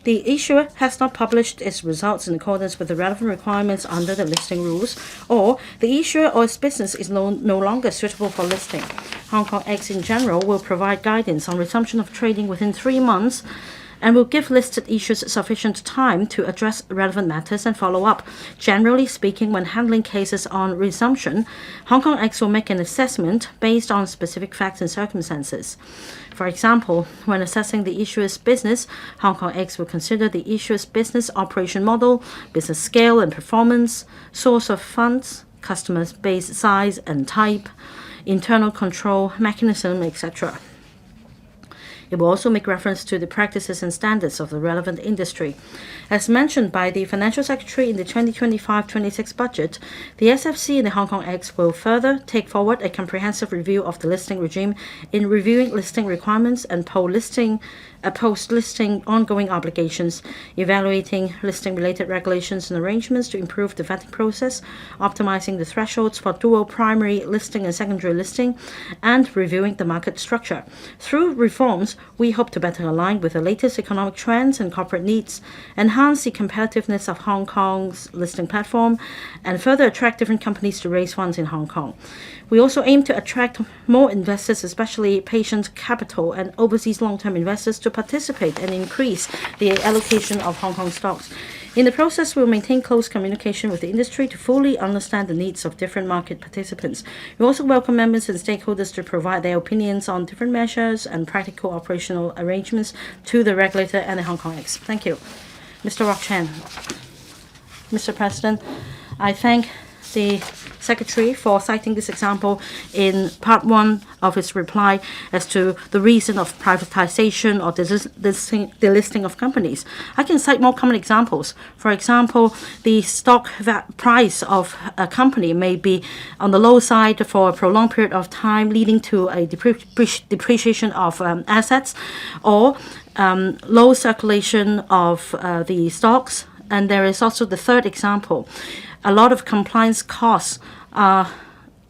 [SPEAKER 3] The issuer has not published its results in accordance with the relevant requirements under the listing rules, or the issuer or its business is no longer suitable for listing. Hong Kong X in general will provide guidance on resumption of trading within 3 months and will give listed issuers sufficient time to address relevant matters and follow up. Generally speaking, when handling cases on resumption, Hong Kong X will make an assessment based on specific facts and circumstances. For example, when assessing the issuer's business, Hong Kong X will consider the issuer's business operation model, business scale and performance, source of funds, customer base size and type, internal control mechanism, etc. It will also make reference to the practices and standards of the relevant industry. As mentioned by the Financial Secretary in the 2025-26 budget, the SFC and the Hong Kong X will further take forward a comprehensive review of the listing regime in reviewing listing requirements and post-listing ongoing obligations, evaluating listing-related regulations and arrangements to improve the vetting process, optimizing the thresholds for dual primary listing and secondary listing, and reviewing the market structure. Through reforms, we hope to better align with the latest economic trends and corporate needs, enhance the competitiveness of Hong Kong's listing platform, and further attract different companies to raise funds in Hong Kong. We also aim to attract more investors, especially patient capital and overseas long-term investors, to participate and increase the allocation of Hong Kong stocks. In the process, we will maintain close communication with the industry to fully understand the needs of different market participants. We also welcome members and stakeholders to provide their opinions on different measures and practical operational arrangements to the regulator and the Hong Kong X. Thank you. Mr. Rock CHEN. Mr. President, I thank the Secretary for citing this example in part 1 of his reply as to the reason of privatization or delisting of companies. I can cite more common examples. For example, the stock price of a company may be on the low side for a prolonged period of time, leading to a depreciation of assets, or low circulation of the stocks. And there is also the third example. A lot of compliance costs are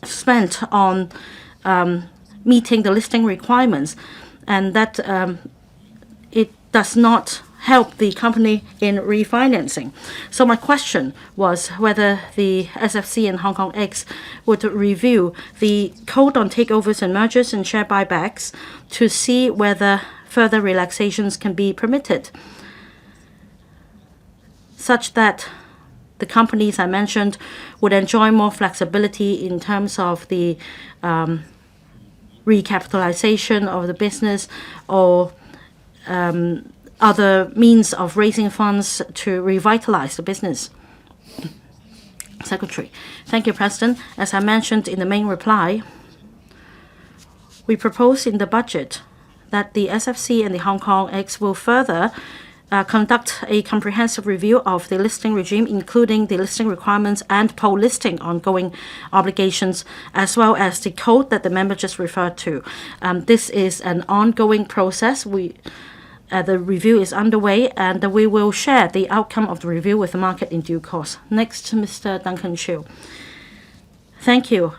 [SPEAKER 3] spent on meeting the listing requirements, and that it does not help the company in refinancing. So my question was whether the SFC and Hong Kong X would review the Code on Takeovers and Mergers and Share Buybacks to see whether further relaxations can be permitted, such that the companies I mentioned would enjoy more flexibility in terms of the recapitalization of the business, or other means of raising funds to revitalize the business. Secretary. Thank you, President. As I mentioned in the main reply, we propose in the budget that the SFC and the Hong Kong X will further conduct a comprehensive review of the listing regime, including the listing requirements and post-listing ongoing obligations, as well as the code that the member just referred to. This is an ongoing process. The review is underway, and we will share the outcome of the review with the market in due course. Next, Mr. Duncan Chiu. Thank you.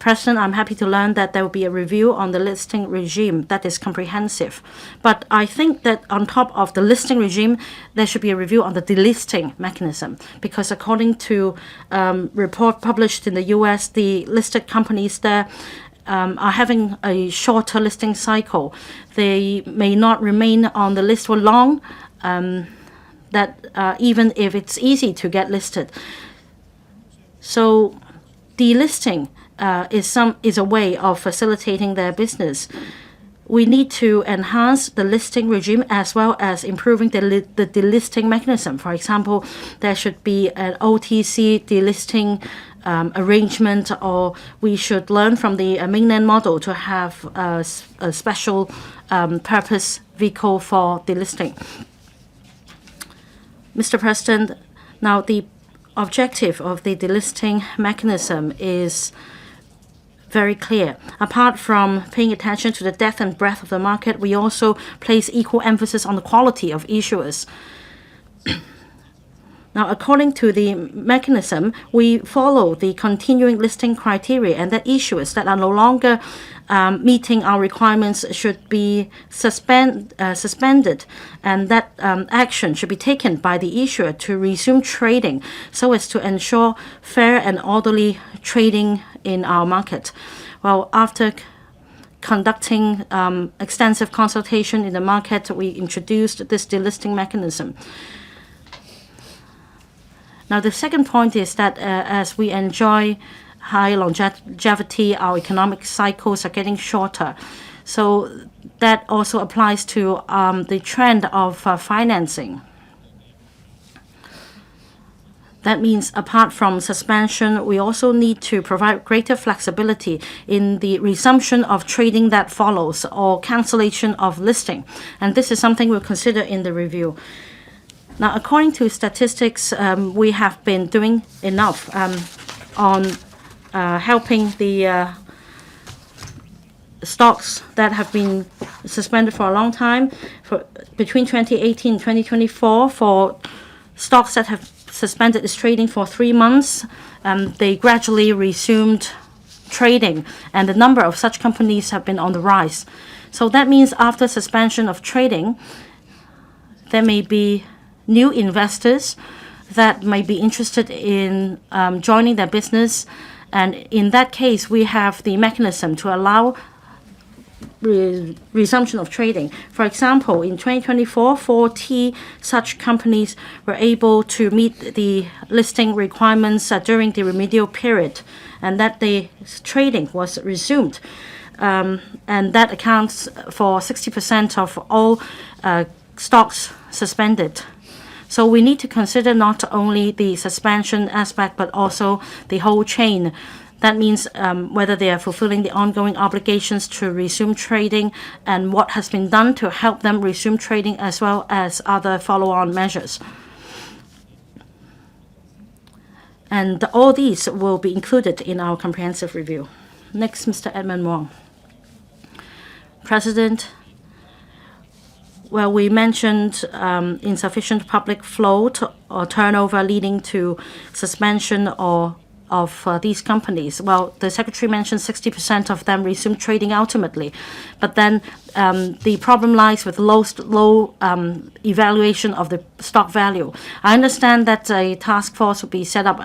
[SPEAKER 3] President, I'm happy to learn that there will be a review on the listing regime that is comprehensive. But I think that on top of the listing regime, there should be a review on the delisting mechanism, because according to report published in the US, the listed companies there are having a shorter listing cycle. They may not remain on the list for long, even if it's easy to get listed. So delisting is a way of facilitating their business. we need to enhance the listing regime as well as improving the delisting mechanism. For example, there should be an OTC delisting arrangement, or we should learn from the mainland model to have a special purpose vehicle for delisting. Mr. President, now the objective of the delisting mechanism is very clear. Apart from paying attention to the depth and breadth of the market, we also place equal emphasis on the quality of issuers. Now, according to the mechanism, we follow the continuing listing criteria, and that issuers that are no longer meeting our requirements should be suspended, and that action should be taken by the issuer to resume trading so as to ensure fair and orderly trading in our market. Well, after conducting extensive consultation in the market, we introduced this delisting mechanism. Now, the second point is that as we enjoy high longevity, our economic cycles are getting shorter. So that also applies to the trend of financing. That means apart from suspension, we also need to provide greater flexibility in the resumption of trading that follows or cancellation of listing. And this is something we'll consider in the review. Now, according to statistics, we have been doing enough on helping the stocks that have been suspended for a long time. Between 2018 and 2024, for stocks that have suspended its trading for 3 months, they gradually resumed trading, and the number of such companies have been on the rise. So that means after suspension of trading, there may be new investors that may be interested in joining their business, and in that case, we have the mechanism to allow resumption of trading. For example, in 2024, 40 such companies were able to meet the listing requirements during the remedial period, and that the trading was resumed. And that accounts for 60% of all stocks suspended. So we need to consider not only the suspension aspect, but also the whole chain. That means whether they are fulfilling the ongoing obligations to resume trading and what has been done to help them resume trading, as well as other follow-on measures. And all these will be included in our comprehensive review. Next, Mr. Edmund Wong. President, well, we mentioned insufficient public float or turnover leading to suspension of these companies. Well, the Secretary mentioned 60% of them resumed trading ultimately. But then the problem lies with low evaluation of the stock value. I understand that a task force will be set up.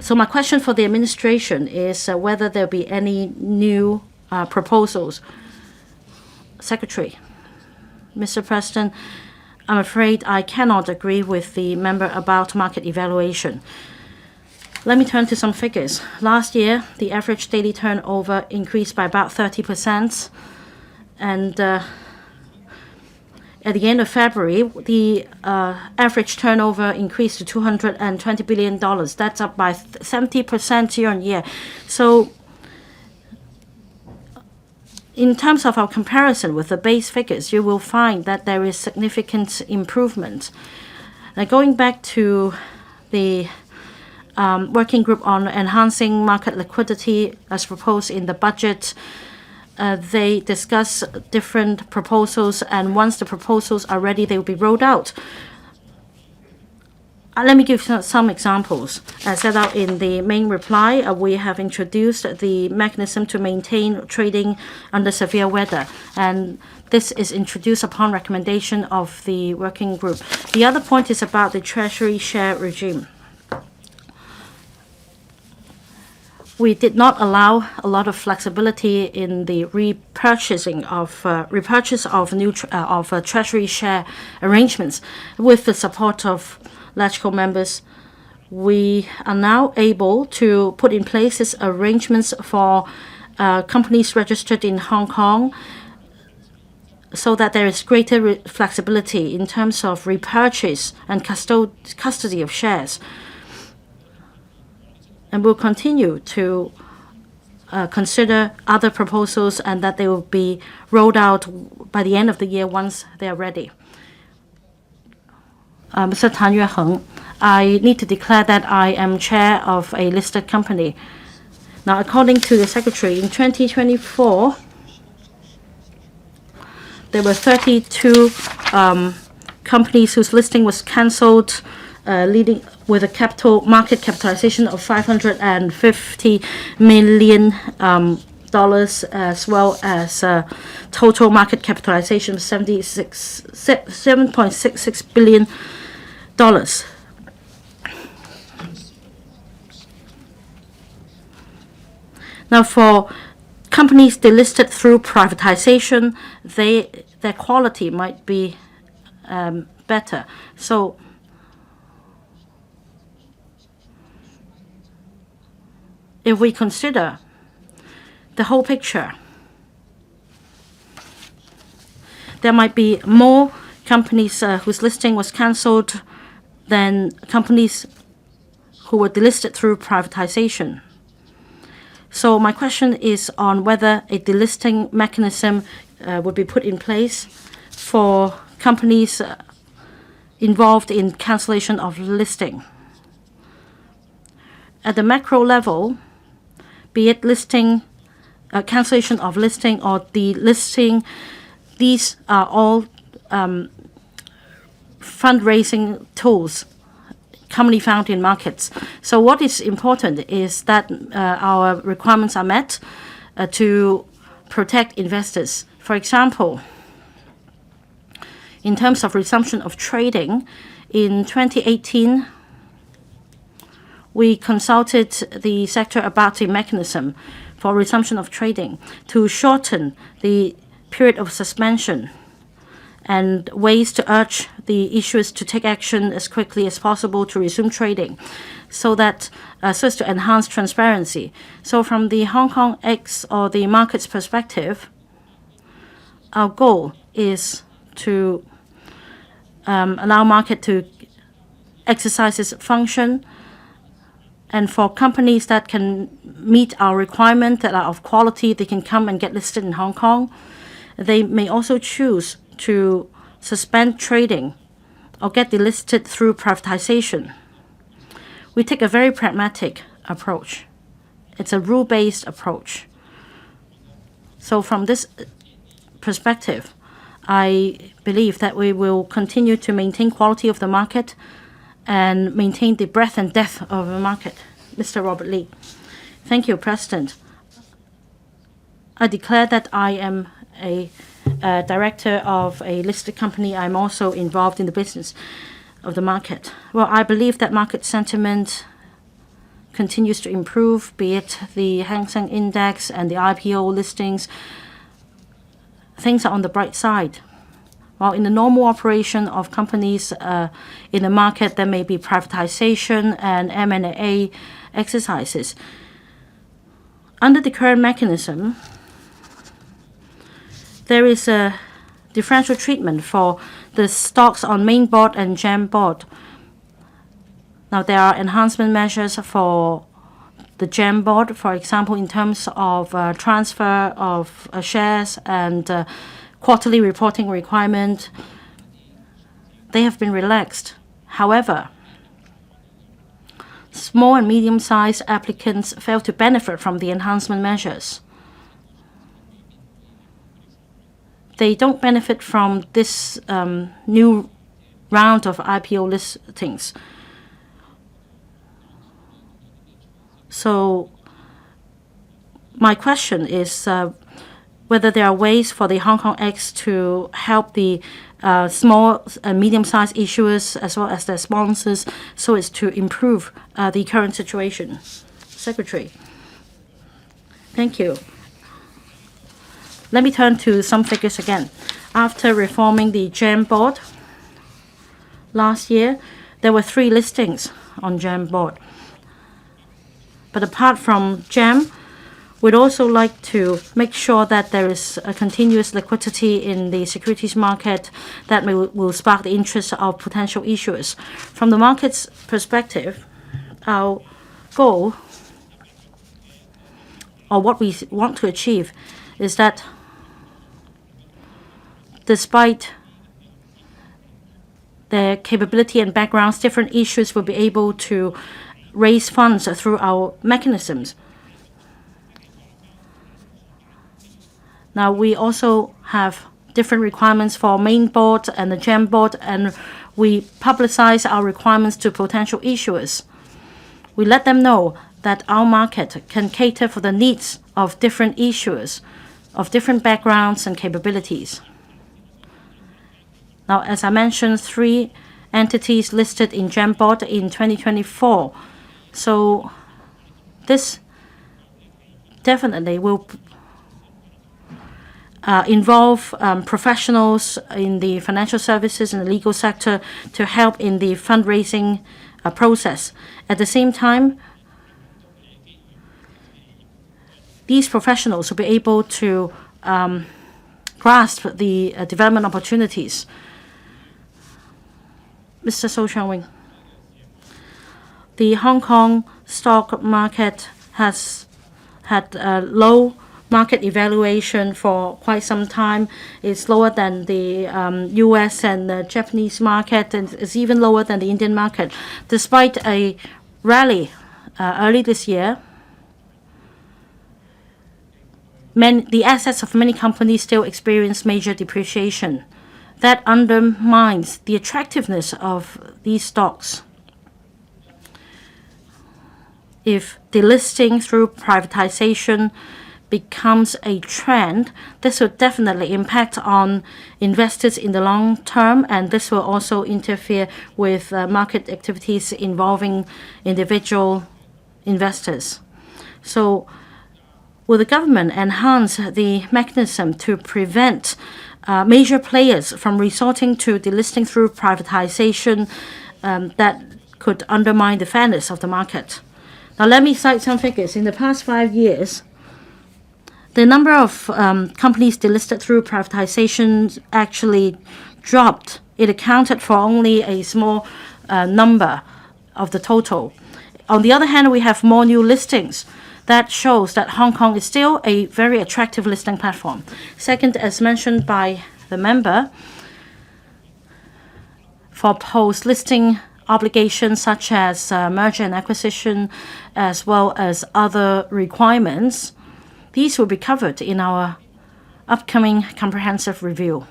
[SPEAKER 3] So my question for the administration is whether there will be any new proposals. Secretary. Mr. President, I'm afraid I cannot agree with the member about market evaluation. Let me turn to some figures. Last year, the average daily turnover increased by about 30%. And at the end of February, the average turnover increased to $220 billion. That's up by 70% year on year. So in terms of our comparison with the base figures, you will find that there is significant improvement. Now, going back to the working group on enhancing market liquidity as proposed in the budget, they discuss different proposals, and once the proposals are ready, they will be rolled out. Let me give some examples. As set out in the main reply, we have introduced the mechanism to maintain trading under severe weather, and this is introduced upon recommendation of the working group. The other point is about the treasury share regime. We did not allow a lot of flexibility in the repurchase of treasury share arrangements. With the support of LegCo members, we are now able to put in place these arrangements for companies registered in Hong Kong so that there is greater flexibility in terms of repurchase and custody of shares. And we'll continue to consider other proposals and that they will be rolled out by the end of the year once they are ready. Mr. Tan Yue-heng, I need to declare that I am chair of a listed company. Now, according to the secretary, in 2024, there were 32 companies whose listing was cancelled, leading with a market capitalization of $550 million, as well as total market capitalization of $7.66 billion. Now, for companies delisted through privatization, their quality might be better. So if we consider the whole picture, there might be more companies whose listing was cancelled than companies who were delisted through privatization. So my question is on whether a delisting mechanism would be put in place for companies involved in cancellation of listing. At the macro level, be it listing, cancellation of listing or delisting, these are all fundraising tools commonly found in markets. So what is important is that our requirements are met to protect investors. For example, in terms of resumption of trading, in 2018, we consulted the sector about a mechanism for resumption of trading to shorten the period of suspension and ways to urge the issuers to take action as quickly as possible to resume trading so as to enhance transparency. So from the Hong Kong X or the market's perspective, our goal is to allow market to exercise its function, and for companies that can meet our requirement, that are of quality, they can come and get listed in Hong Kong. They may also choose to suspend trading or get delisted through privatization. We take a very pragmatic approach. It's a rule-based approach. So from this perspective, I believe that we will continue to maintain quality of the market and maintain the breadth and depth of the market. Mr. Robert Lee. Thank you, President. I declare that I am a director of a listed company. I'm also involved in the business of the market. Well, I believe that market sentiment continues to improve, be it the Hang Seng Index and the IPO listings. Things are on the bright side. While in the normal operation of companies in the market, there may be privatization and M&A exercises. Under the current mechanism, there is a differential treatment for the stocks on main board and GEM board. Now, there are enhancement measures for the GEM board, for example, in terms of transfer of shares and quarterly reporting requirement. They have been relaxed. However, small and medium-sized applicants fail to benefit from the enhancement measures. They don't benefit from this new round of IPO listings. So my question is whether there are ways for the Hong Kong X to help the small and medium-sized issuers as well as their sponsors so as to improve the current situation. Secretary. Thank you. Let me turn to some figures again. After reforming the GEM board last year, there were 3 listings on GEM board. But apart from GEM, We'd also like to make sure that there is a continuous liquidity in the securities market that will spark the interest of potential issuers. From the market's perspective, our goal, or what we want to achieve, is that despite their capability and backgrounds, different issues will be able to raise funds through our mechanisms. Now, we also have different requirements for main board and the GEM board, and we publicize our requirements to potential issuers. We let them know that our market can cater for the needs of different issuers, of different backgrounds and capabilities. Now, as I mentioned, 3 entities listed in GEM board in 2024. So this definitely will involve professionals in the financial services and the legal sector to help in the fundraising process. At the same time, these professionals will be able to grasp the development opportunities. Mr. So Chang-wing, the Hong Kong stock market has had a low market evaluation for quite some time. It's lower than the US and the Japanese market, and it's even lower than the Indian market. Despite a rally early this year, the assets of many companies still experience major depreciation. That undermines the attractiveness of these stocks. If delisting through privatization becomes a trend, this will definitely impact on investors in the long term, and this will also interfere with market activities involving individual investors. So will the government enhance the mechanism to prevent major players from resorting to delisting through privatization that could undermine the fairness of the market? Now, let me cite some figures. In the past 5 years, the number of companies delisted through privatization actually dropped. It accounted for only a small number of the total. On the other hand, we have more new listings. That shows that Hong Kong is still a very attractive listing platform. Second, as mentioned by the member, for post-listing obligations such as merger and acquisition, as well as other requirements, these will be covered in our upcoming comprehensive review.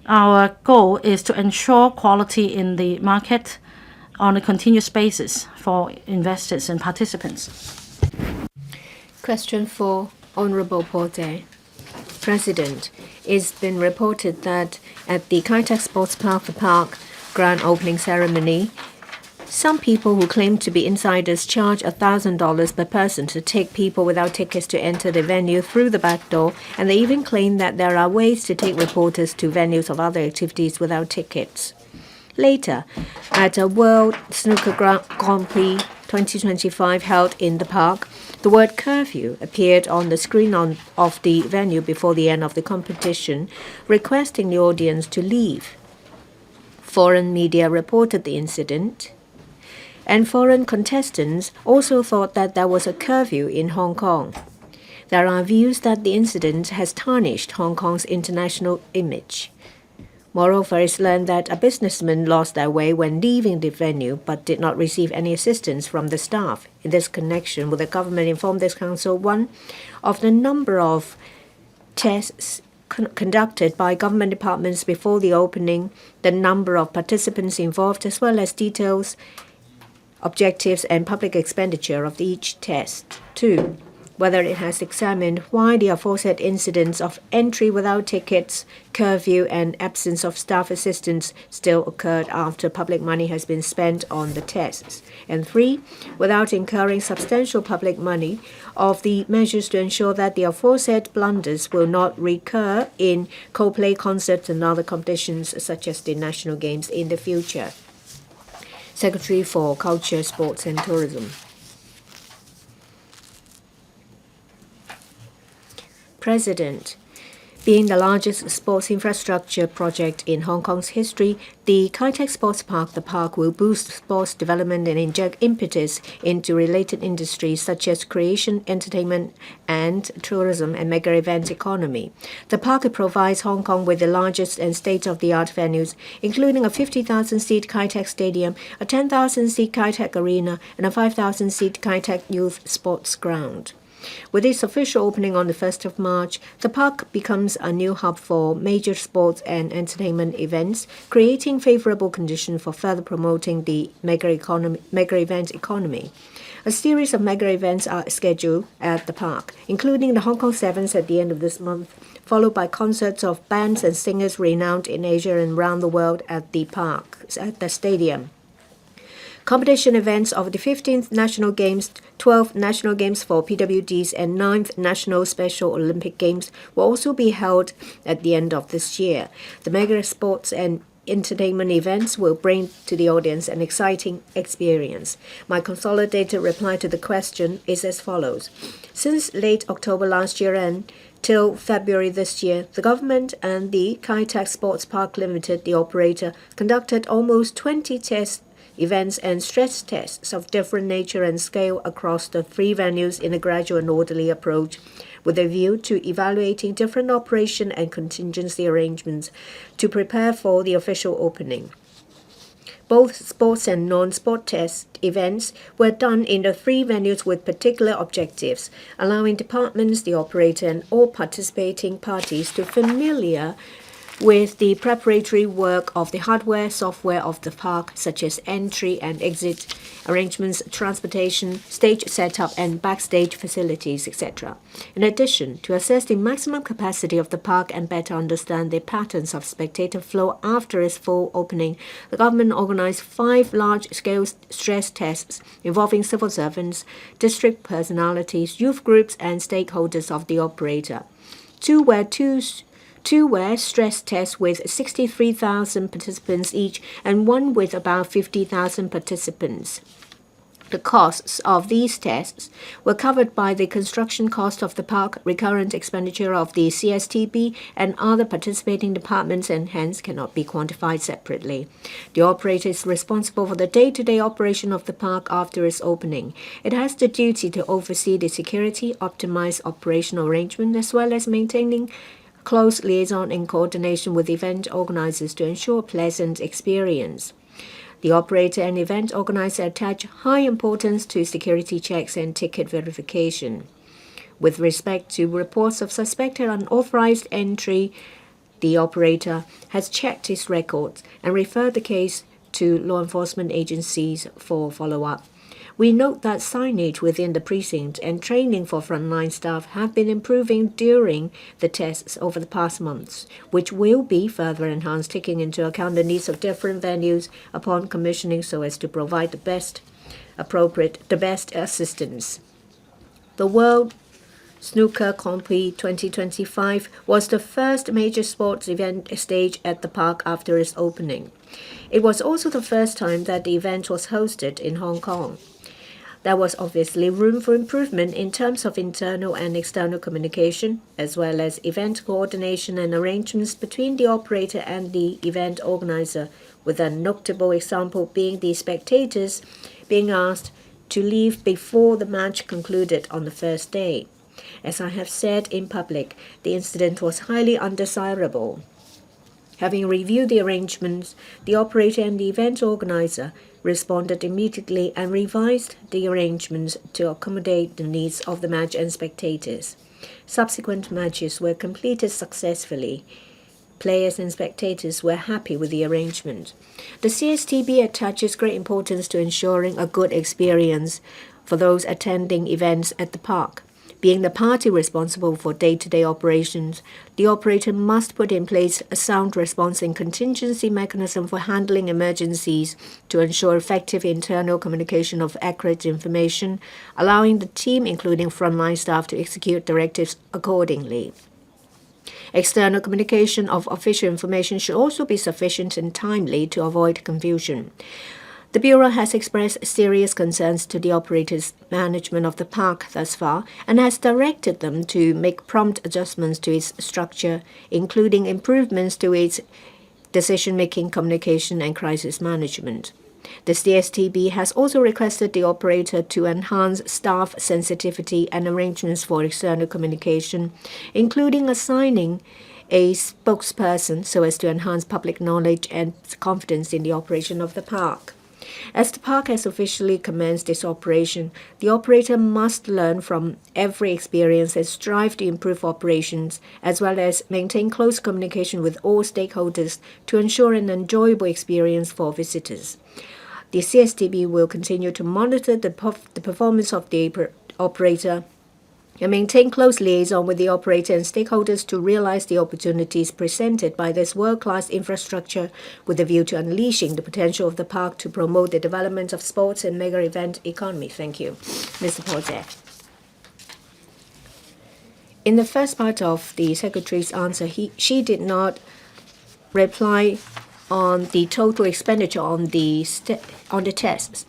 [SPEAKER 3] Our goal is to ensure quality in the market on a continuous basis for investors and participants.
[SPEAKER 4] Question 4, Honourable Paul Day. President, it's been reported that at the Kai Tak Sports Park grand opening ceremony, some people who claim to be insiders charge $1,000 per person to take people without tickets to enter the venue through the back door, and they even claim that there are ways to take reporters to venues of other activities without tickets. Later, at a World Snooker Grand Prix 2025 held in the park, the word curfew appeared on the screen of the venue before the end of the competition, requesting the audience to leave. Foreign media reported the incident, and foreign contestants also thought that there was a curfew in Hong Kong. There are views that the incident has tarnished Hong Kong's international image. Moreover, it's learned that a businessman lost their way when leaving the venue but did not receive any assistance from the staff. In this connection, will the government inform this council, 1, of the number of tests conducted by government departments before the opening, the number of participants involved, as well as details, objectives, and public expenditure of each test. 2, whether it has examined why the aforesaid incidents of entry without tickets, curfew, and absence of staff assistance still occurred after public money has been spent on the tests. And 3, without incurring substantial public money, of the measures to ensure that the aforesaid blunders will not recur in co-play concerts and other competitions such as the national games in the future. Secretary for Culture, Sports and Tourism. President, being the largest sports infrastructure project in Hong Kong's history, the Kai Tak Sports Park, the park will boost sports development and inject impetus into related industries such as creation, entertainment, and tourism and mega-event economy. The park provides Hong Kong with the largest and state-of-the-art venues, including a 50,000-seat Kai Tak Stadium, a 10,000-seat Kai Tak Arena, and a 5,000-seat Kai Tak Youth Sports Ground. With its official opening on the 1st of March, the park becomes a new hub for major sports and entertainment events, creating favorable conditions for further promoting the mega-event economy. A series of mega-events are scheduled at the park, including the Hong Kong Sevens at the end of this month, followed by concerts of bands and singers renowned in Asia and around the world at the stadium. Competition events of the 15th National Games, 12th National Games for PWDs, and 9th National Special Olympic Games will also be held at the end of this year. The mega sports and entertainment events will bring to the audience an exciting experience. My consolidated reply to the question is as follows. Since late October last year and till February this year, the government and the Kai Tak Sports Park Limited, the operator, conducted almost 20 test events and stress tests of different nature and scale across the 3 venues in a gradual and orderly approach, with a view to evaluating different operation and contingency arrangements to prepare for the official opening. Both sports and non-sport test events were done in the 3 venues with particular objectives, allowing departments, the operator, and all participating parties to familiar with the preparatory work of the hardware, software of the park, such as entry and exit arrangements, transportation, stage setup, and backstage facilities, etc. In addition, to assess the maximum capacity of the park and better understand the patterns of spectator flow after its full opening, the government organized 5 large-scale stress tests involving civil servants, district personalities, youth groups, and stakeholders of the operator. Two were stress tests with 63,000 participants each and one with about 50,000 participants. The costs of these tests were covered by the construction cost of the park, recurrent expenditure of the CSTB, and other participating departments, and hence cannot be quantified separately. The operator is responsible for the day-to-day operation of the park after its opening. It has the duty to oversee the security, optimize operational arrangement, as well as maintaining close liaison and coordination with event organizers to ensure a pleasant experience. The operator and event organizer attach high importance to security checks and ticket verification. With respect to reports of suspected unauthorized entry, the operator has checked its records and referred the case to law enforcement agencies for follow-up. We note that signage within the precinct and training for frontline staff have been improving during the tests over the past months, which will be further enhanced taking into account the needs of different venues upon commissioning so as to provide the best assistance. The World Snooker Compy 2025 was the first major sports event staged at the park after its opening. It was also the first time that the event was hosted in Hong Kong. There was obviously room for improvement in terms of internal and external communication, as well as event coordination and arrangements between the operator and the event organizer, with a notable example being the spectators being asked to leave before the match concluded on the first day. As I have said in public, the incident was highly undesirable. Having reviewed the arrangements, the operator and the event organizer responded immediately and revised the arrangements to accommodate the needs of the match and spectators. Subsequent matches were completed successfully. Players and spectators were happy with the arrangement. The CSTB attaches great importance to ensuring a good experience for those attending events at the park. Being the party responsible for day-to-day operations, the operator must put in place a sound response and contingency mechanism for handling emergencies to ensure effective internal communication of accurate information, allowing the team, including frontline staff, to execute directives accordingly. External communication of official information should also be sufficient and timely to avoid confusion. The Bureau has expressed serious concerns to the operator's management of the park thus far and has directed them to make prompt adjustments to its structure, including improvements to its decision-making, communication, and crisis management. The CSTB has also requested the operator to enhance staff sensitivity and arrangements for external communication, including assigning a spokesperson so as to enhance public knowledge and confidence in the operation of the park. As the park has officially commenced its operation, the operator must learn from every experience and strive to improve operations, as well as maintain close communication with all stakeholders to ensure an enjoyable experience for visitors. The CSTB will continue to monitor the performance of the operator and maintain close liaison with the operator and stakeholders to realize the opportunities presented by this world-class infrastructure with a view to unleashing the potential of the park to promote the development of sports and mega event economy. Thank you. Mr. Porte. In the first part of the Secretary's answer, she did not reply on the total expenditure on the tests.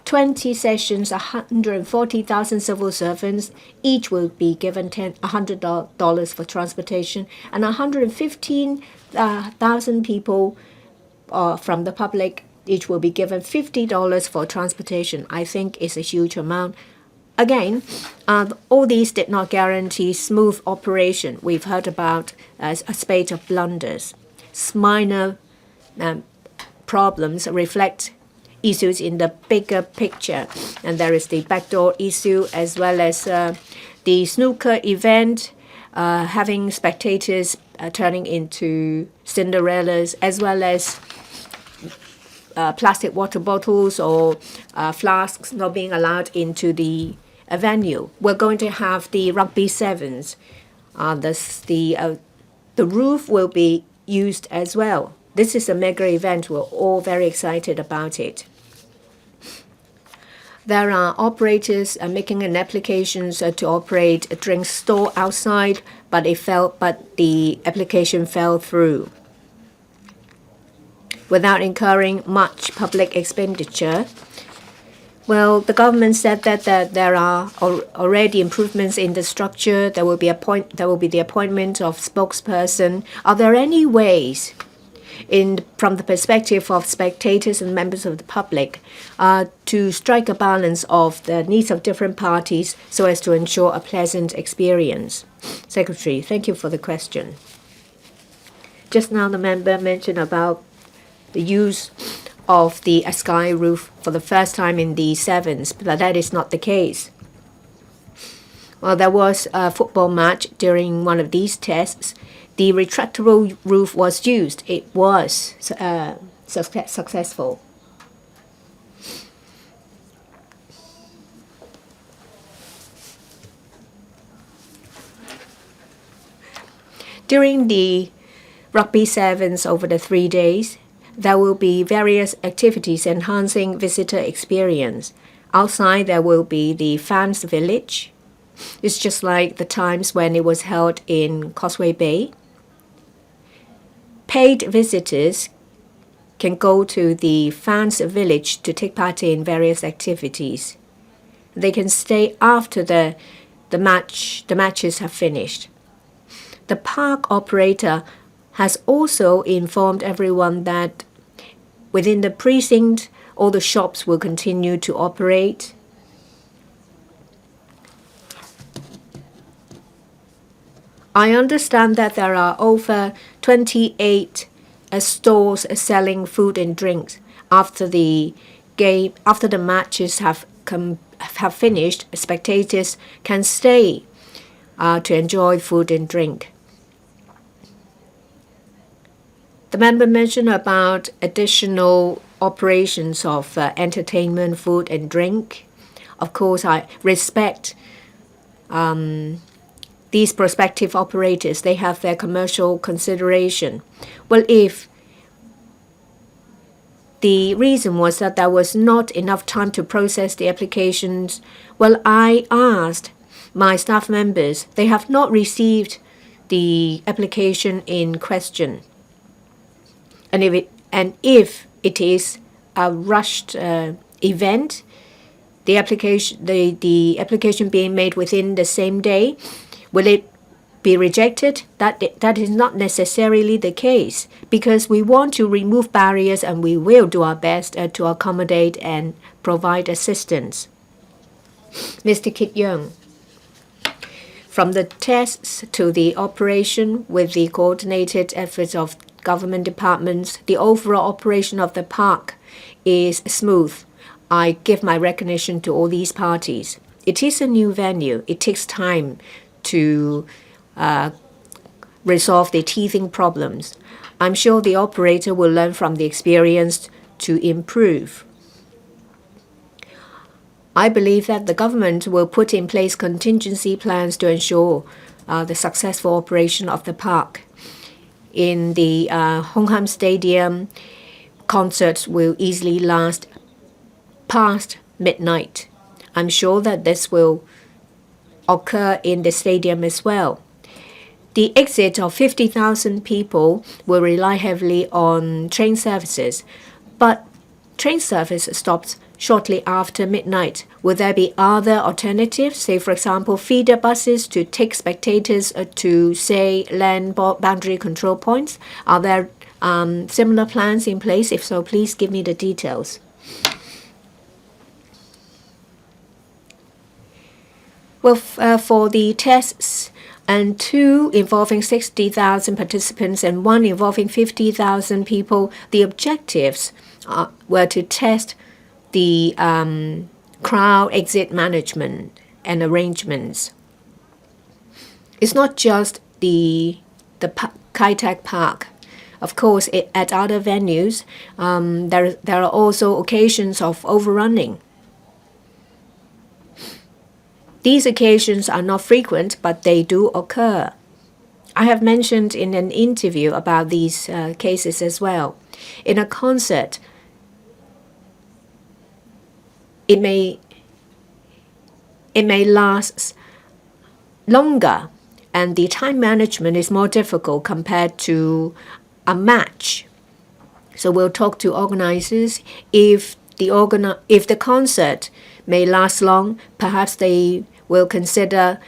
[SPEAKER 4] 20 sessions, 140,000 civil servants, each will be given $100 for transportation, and 115,000 people from the public, each will be given $50 for transportation. I think it's a huge amount. Again, all these did not guarantee smooth operation. We've heard about a spate of blunders. Minor problems reflect issues in the bigger picture, and there is the backdoor issue as well as the snooker event having spectators turning into Cinderellas, as well as plastic water bottles or flasks not being allowed into the venue. We're going to have the rugby sevens. The roof will be used as well. This is a mega event. We're all very excited about it. There are operators making an application to operate a drink store outside, but the application fell through. Without incurring much public expenditure, well, the government said that there are already improvements in the structure. There will be the appointment of spokesperson. Are there any ways, from the perspective of spectators and members of the public, to strike a balance of the needs of different parties so as to ensure a pleasant experience? Secretary, thank you for the question. Just now the member mentioned about the use of the sky roof for the first time in the sevens, but that is not the case. Well, there was a football match during one of these tests. The retractable roof was used. It was successful. During the rugby sevens over the 3 days, there will be various activities enhancing visitor experience. Outside, there will be the fans village. It's just like the times when it was held in Causeway Bay. Paid visitors can go to the fans village to take part in various activities. They can stay after the matches have finished. The park operator has also informed everyone that within the precinct, all the shops will continue to operate. I understand that there are over 28 stores selling food and drinks. After the matches have finished, spectators can stay to enjoy food and drink. The member mentioned about additional operations of entertainment, food and drink. Of course, I respect these prospective operators. They have their commercial consideration. Well, if the reason was that there was not enough time to process the applications, well, I asked my staff members. They have not received the application in question. And if it is a rushed event, the application being made within the same day, will it be rejected? That is not necessarily the case, because we want to remove barriers and we will do our best to accommodate and provide assistance. Mr. Kit Young, from the tests to the operation with the coordinated efforts of government departments, the overall operation of the park is smooth. I give my recognition to all these parties. It is a new venue. It takes time to resolve the teething problems. I'm sure the operator will learn from the experience to improve. I believe that the government will put in place contingency plans to ensure the successful operation of the park. In the Hong Kong Stadium, concerts will easily last past midnight. I'm sure that this will occur in the stadium as well. The exit of 50,000 people will rely heavily on train services, but train service stops shortly after midnight. Will there be other alternatives, say for example feeder buses to take spectators to, say, land boundary control points? Are there similar plans in place? If so, please give me the details. Well, for the tests, and 2 involving 60,000 participants and 1 involving 50,000 people, the objectives were to test the crowd exit management and arrangements. It's not just the Kai Tak Park. Of course, at other venues, there are also occasions of overrunning. These occasions are not frequent, but they do occur. I have mentioned in an interview about these cases as well. In a concert, it may last longer, and the time management is more difficult compared to a match. So we'll talk to organizers. If the concert may last long, perhaps they will consider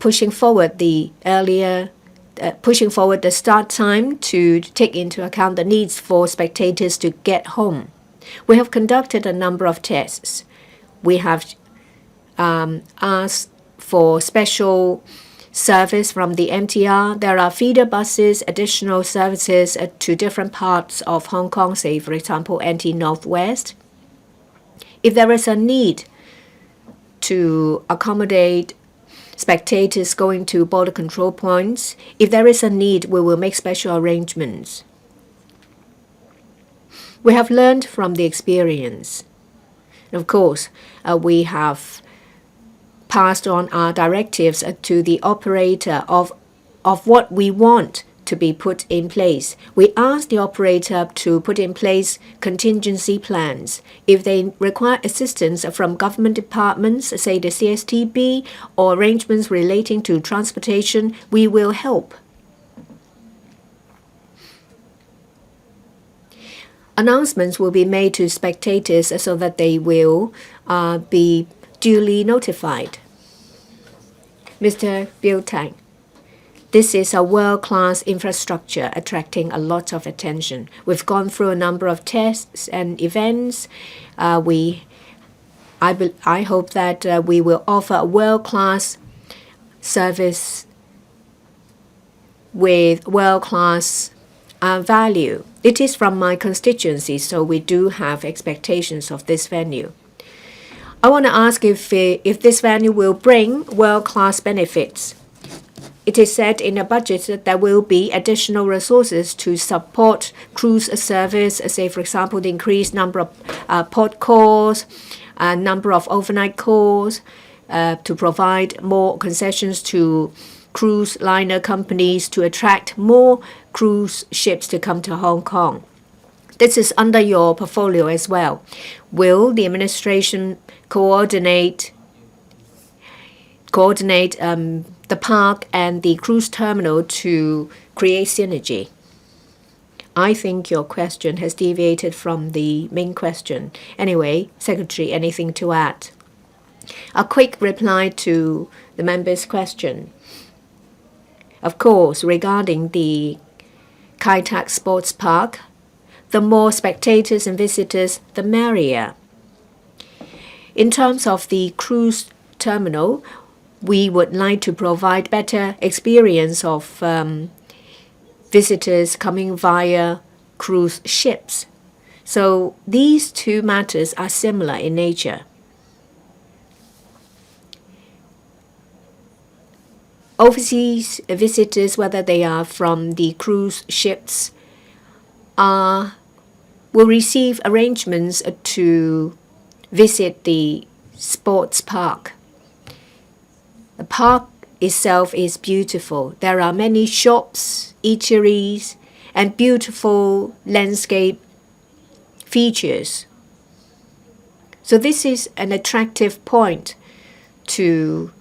[SPEAKER 4] pushing forward the start time to take into account the needs for spectators to get home. We have conducted a number of tests. We have asked for special service from the MTR. There are feeder buses, additional services to different parts of Hong Kong, say for example NT Northwest. If there is a need to accommodate spectators going to border control points, if there is a need, we will make special arrangements. We have learned from the experience. Of course, we have passed on our directives to the operator of what we want to be put in place. We ask the operator to put in place contingency plans. If they require assistance from government departments, say the CSTB, or arrangements relating to transportation, we will help. Announcements will be made to spectators so that they will be duly notified. Mr. Bill Tang, this is a world-class infrastructure attracting a lot of attention. We've gone through a number of tests and events. I hope that we will offer a world-class service with world-class value. It is from my constituency, so we do have expectations of this venue. I want to ask if this venue will bring world-class benefits. It is said in the budget that there will be additional resources to support cruise service, say for example the increased number of port calls, number of overnight calls, to provide more concessions to cruise liner companies to attract more cruise ships to come to Hong Kong. This is under your portfolio as well. Will the administration coordinate the park and the cruise terminal to create synergy? I think your question has deviated from the main question. Anyway, Secretary, anything to add? A quick reply to the member's question. Of course, regarding the Kai Tak Sports Park, the more spectators and visitors, the merrier. In terms of the cruise terminal, we would like to provide better experience of visitors coming via cruise ships. So these two matters are similar in nature. Overseas visitors, whether they are from the cruise ships, will receive arrangements to visit the sports park. The park itself is beautiful. There are many shops, eateries, and beautiful landscape features. So this is an attractive point to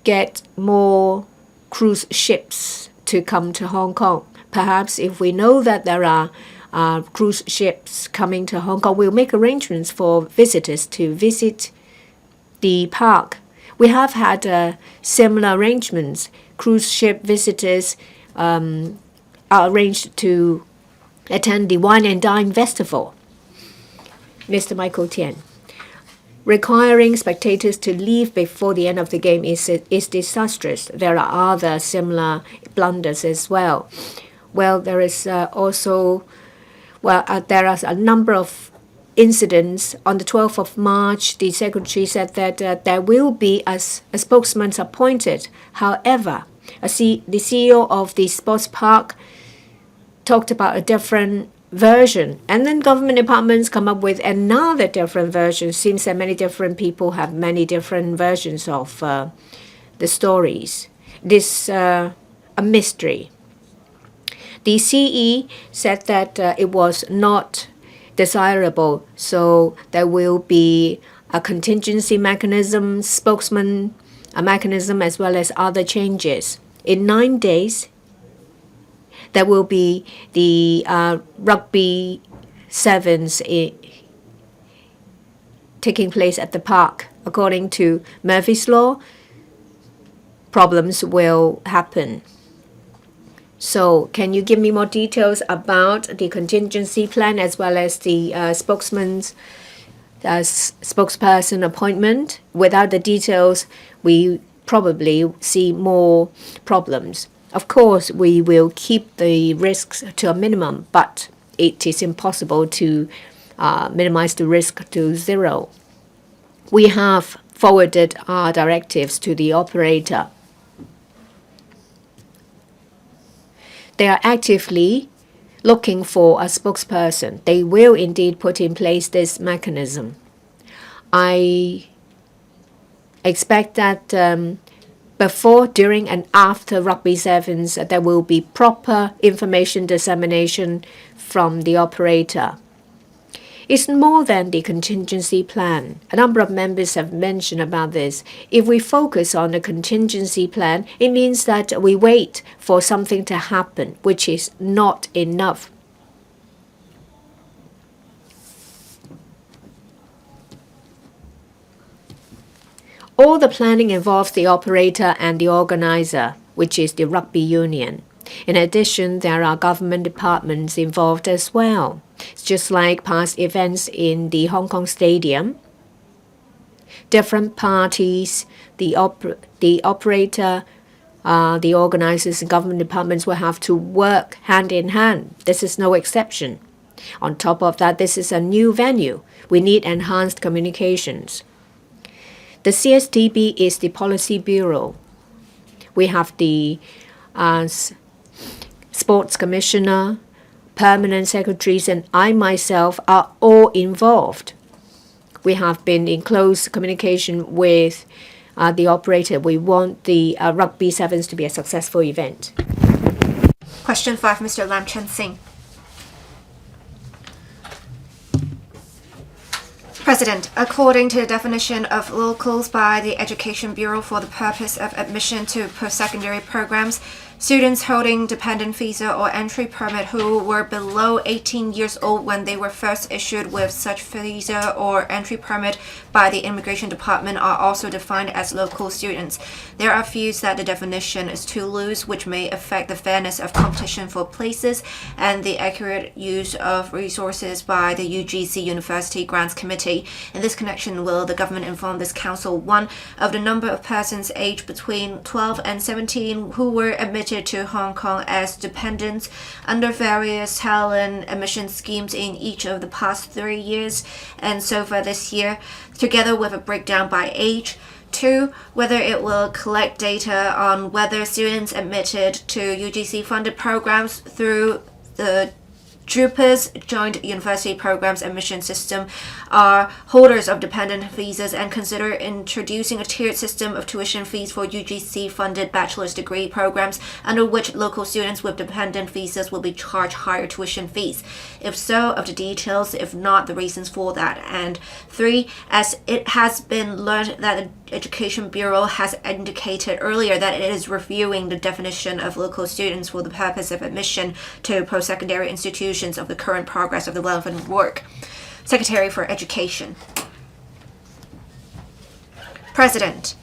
[SPEAKER 4] get more cruise ships to come to Hong Kong. Perhaps if we know that there are cruise ships coming to Hong Kong, we'll make arrangements for visitors to visit the park. We have had similar arrangements. Cruise ship visitors are arranged to attend the Wine and Dine Festival. Mr. Michael Tian. Requiring spectators to leave before the end of the game is disastrous. There are other similar blunders as well. Well, there is there are a number of incidents. On the 12th of March, the Secretary said that there will be a spokesman appointed. However, the CEO of the sports park talked about a different version, and then government departments come up with another different version. Seems that many different people have many different versions of the stories. This a mystery. The CE said that it was not desirable, so there will be a contingency mechanism, spokesman a mechanism, as well as other changes. In 9 days, there will be the rugby sevens taking place at the park. According to Murphy's Law, problems will happen. So can you give me more details about the contingency plan as well as the spokesperson appointment? Without the details, we probably see more problems. Of course, we will keep the risks to a minimum, but it is impossible to minimize the risk to zero. We have forwarded our directives to the operator. They are actively looking for a spokesperson. They will indeed put in place this mechanism. I expect that before, during, and after Rugby Sevens, there will be proper information dissemination from the operator. It's more than the contingency plan. A number of members have mentioned about this. If we focus on the contingency plan, it means that we wait for something to happen, which is not enough. All the planning involves the operator and the organizer, which is the rugby union. In addition, there are government departments involved as well. It's just like past events in the Hong Kong Stadium. Different parties, the operator, the organizers and government departments will have to work hand in hand. This is no exception. On top of that, this is a new venue. We need enhanced communications. The CSTB is the Policy Bureau. We have the Sports Commissioner, Permanent Secretaries, and I myself are all involved. We have been in close communication with the operator. We want the Rugby Sevens to be a successful event.
[SPEAKER 5] Question 5, Mr. Lam Chun-sing. President, according to the definition of locals by the Education Bureau for the purpose of admission to post-secondary programs, Students holding dependent visa or entry permit who were below 18 years old when they were first issued with such visa or entry permit by the Immigration Department are also defined as local students. There are views that the definition is too loose, which may affect the fairness of competition for places and the accurate use of resources by the UGC University Grants Committee. In this connection, will the government inform this council, 1, of the number of persons aged between 12 and 17 who were admitted to Hong Kong as dependents under various talent admission schemes in each of the past 3 years and so far this year, together with a breakdown by age. 2, whether it will collect data on whether students admitted to UGC-funded programs through the JUPAS, Joint University Programs Admission System, are holders of dependent visas and consider introducing a tiered system of tuition fees for UGC-funded bachelor's degree programs under which local students with dependent visas will be charged higher tuition fees. If so, of the details, if not, the reasons for that. And 3, as it has been learned that the Education Bureau has indicated earlier that it is reviewing the definition of local students for the purpose of admission to post-secondary institutions of the current progress of the relevant work. Secretary for Education. President.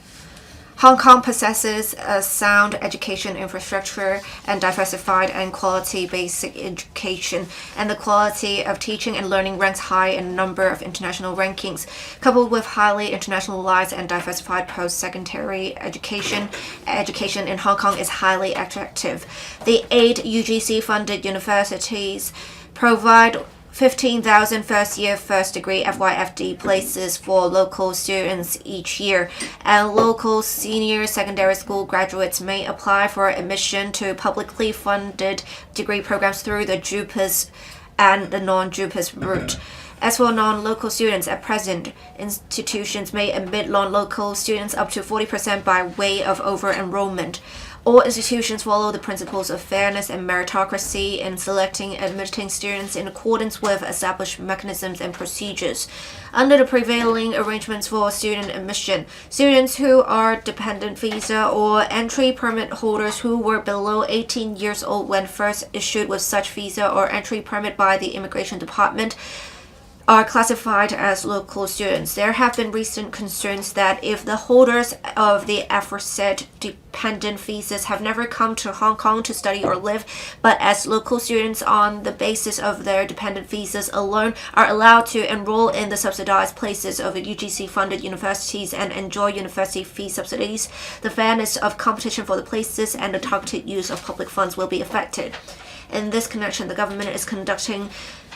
[SPEAKER 5] Hong Kong possesses a sound education infrastructure and diversified and quality basic education, and the quality of teaching and learning ranks high in a number of international rankings. Coupled with highly internationalized and diversified post-secondary education, education in Hong Kong is highly attractive. The 8 UGC-funded universities provide 15,000 first-year, first-degree FYFD places for local students each year, and local senior secondary school graduates may apply for admission to publicly funded degree programs through the JUPAS and the non-JUPAS route. As for non-local students, at present, institutions may admit non-local students up to 40% by way of over-enrollment. All institutions follow the principles of fairness and meritocracy in selecting and admitting students in accordance with established mechanisms and procedures. Under the prevailing arrangements for student admission, students who are dependent visa or entry permit holders who were below 18 years old when first issued with such visa or entry permit by the Immigration Department are classified as local students. There have been recent concerns that if the holders of the aforesaid dependent visas have never come to Hong Kong to study or live, but as local students on the basis of their dependent visas alone are allowed to enroll in the subsidized places of UGC-funded universities and enjoy university fee subsidies, the fairness of competition for the places and the targeted use of public funds will be affected. In this connection, the government is conducting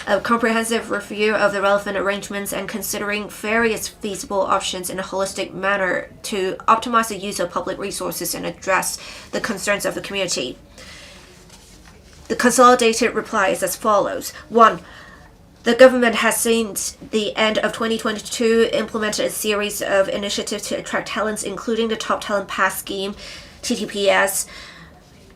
[SPEAKER 5] a comprehensive review of the relevant arrangements and considering various feasible options in a holistic manner to optimize the use of public resources and address the concerns of the community. The consolidated reply is as follows. 1. The government has since the end of 2022 implemented a series of initiatives to attract talents, including the Top Talent Pass Scheme, TTPS.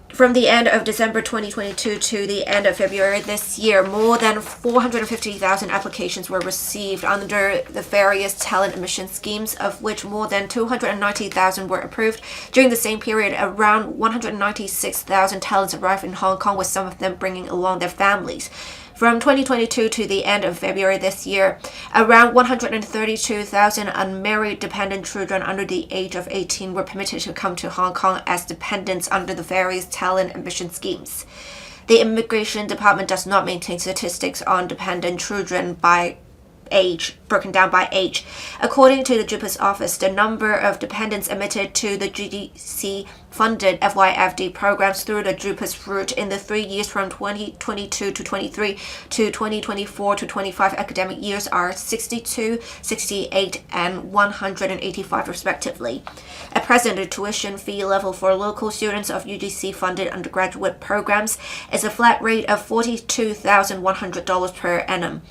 [SPEAKER 5] From the end of December 2022 to the end of February this year, more than 450,000 applications were received under the various talent admission schemes, of which more than 290,000 were approved. During the same period, around 196,000 talents arrived in Hong Kong, with some of them bringing along their families. From 2022 to the end of February this year, around 132,000 unmarried dependent children under the age of 18 were permitted to come to Hong Kong as dependents under the various talent admission schemes. The Immigration Department does not maintain statistics on dependent children by age, broken down by age. According to the JUPAS office, the number of dependents admitted to the GDC-funded FYFD programs through the JUPAS route in the 3 years from 2022 to 23 to 2024 to 25 academic years are 62, 68, and 185 respectively. At present, the tuition fee level for local students of UGC-funded undergraduate programs is a flat rate of $42,100 per annum.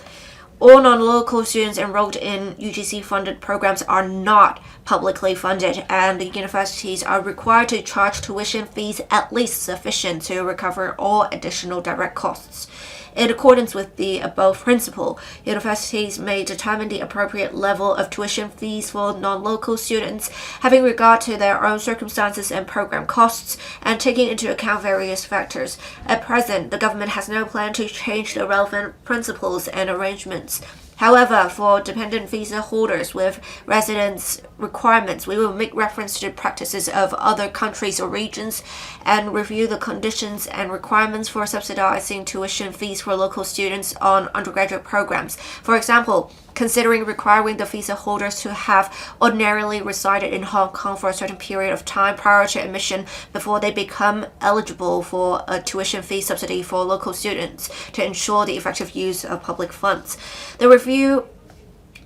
[SPEAKER 5] All non-local students enrolled in UGC-funded programs are not publicly funded, and the universities are required to charge tuition fees at least sufficient to recover all additional direct costs. In accordance with the above principle, universities may determine the appropriate level of tuition fees for non-local students, having regard to their own circumstances and program costs, and taking into account various factors. At present, the government has no plan to change the relevant principles and arrangements. However, for dependent visa holders with residence requirements, we will make reference to the practices of other countries or regions and review the conditions and requirements for subsidizing tuition fees for local students on undergraduate programs. For example, considering requiring the visa holders to have ordinarily resided in Hong Kong for a certain period of time prior to admission before they become eligible for a tuition fee subsidy for local students to ensure the effective use of public funds. The review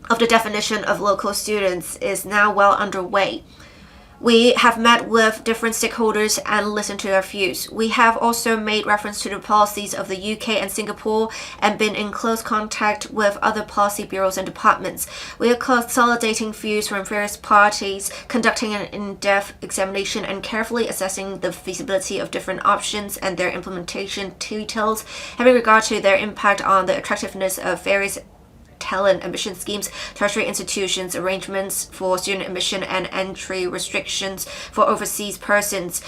[SPEAKER 5] of the definition of local students is now well underway. We have met with different stakeholders and listened to their views. We have also made reference to the policies of the UK and Singapore and been in close contact with other policy bureaus and departments. We are consolidating views from various parties, conducting an in-depth examination and carefully assessing the feasibility of different options and their implementation details, having regard to their impact on the attractiveness of various talent admission schemes, tertiary institutions, arrangements for student admission and entry restrictions for overseas persons.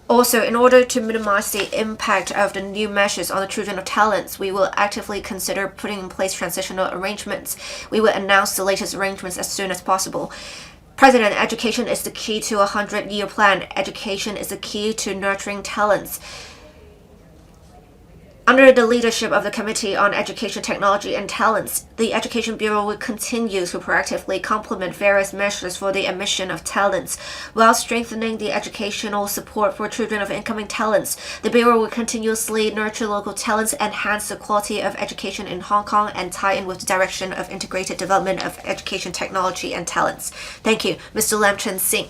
[SPEAKER 5] Also, in order to minimize the impact of the new measures on the children of talents, we will actively consider putting in place transitional arrangements. We will announce the latest arrangements as soon as possible. President, education is the key to a 100-year plan. Education is the key to nurturing talents. Under the leadership of the Committee on Education, Technology and Talents, the Education Bureau will continue to proactively complement various measures for the admission of talents. While strengthening the educational support for children of incoming talents, the Bureau will continuously nurture local talents, enhance the quality of education in Hong Kong, and tie in with the direction of integrated development of education, technology and talents. Thank you, Mr. Lam Chun-sing.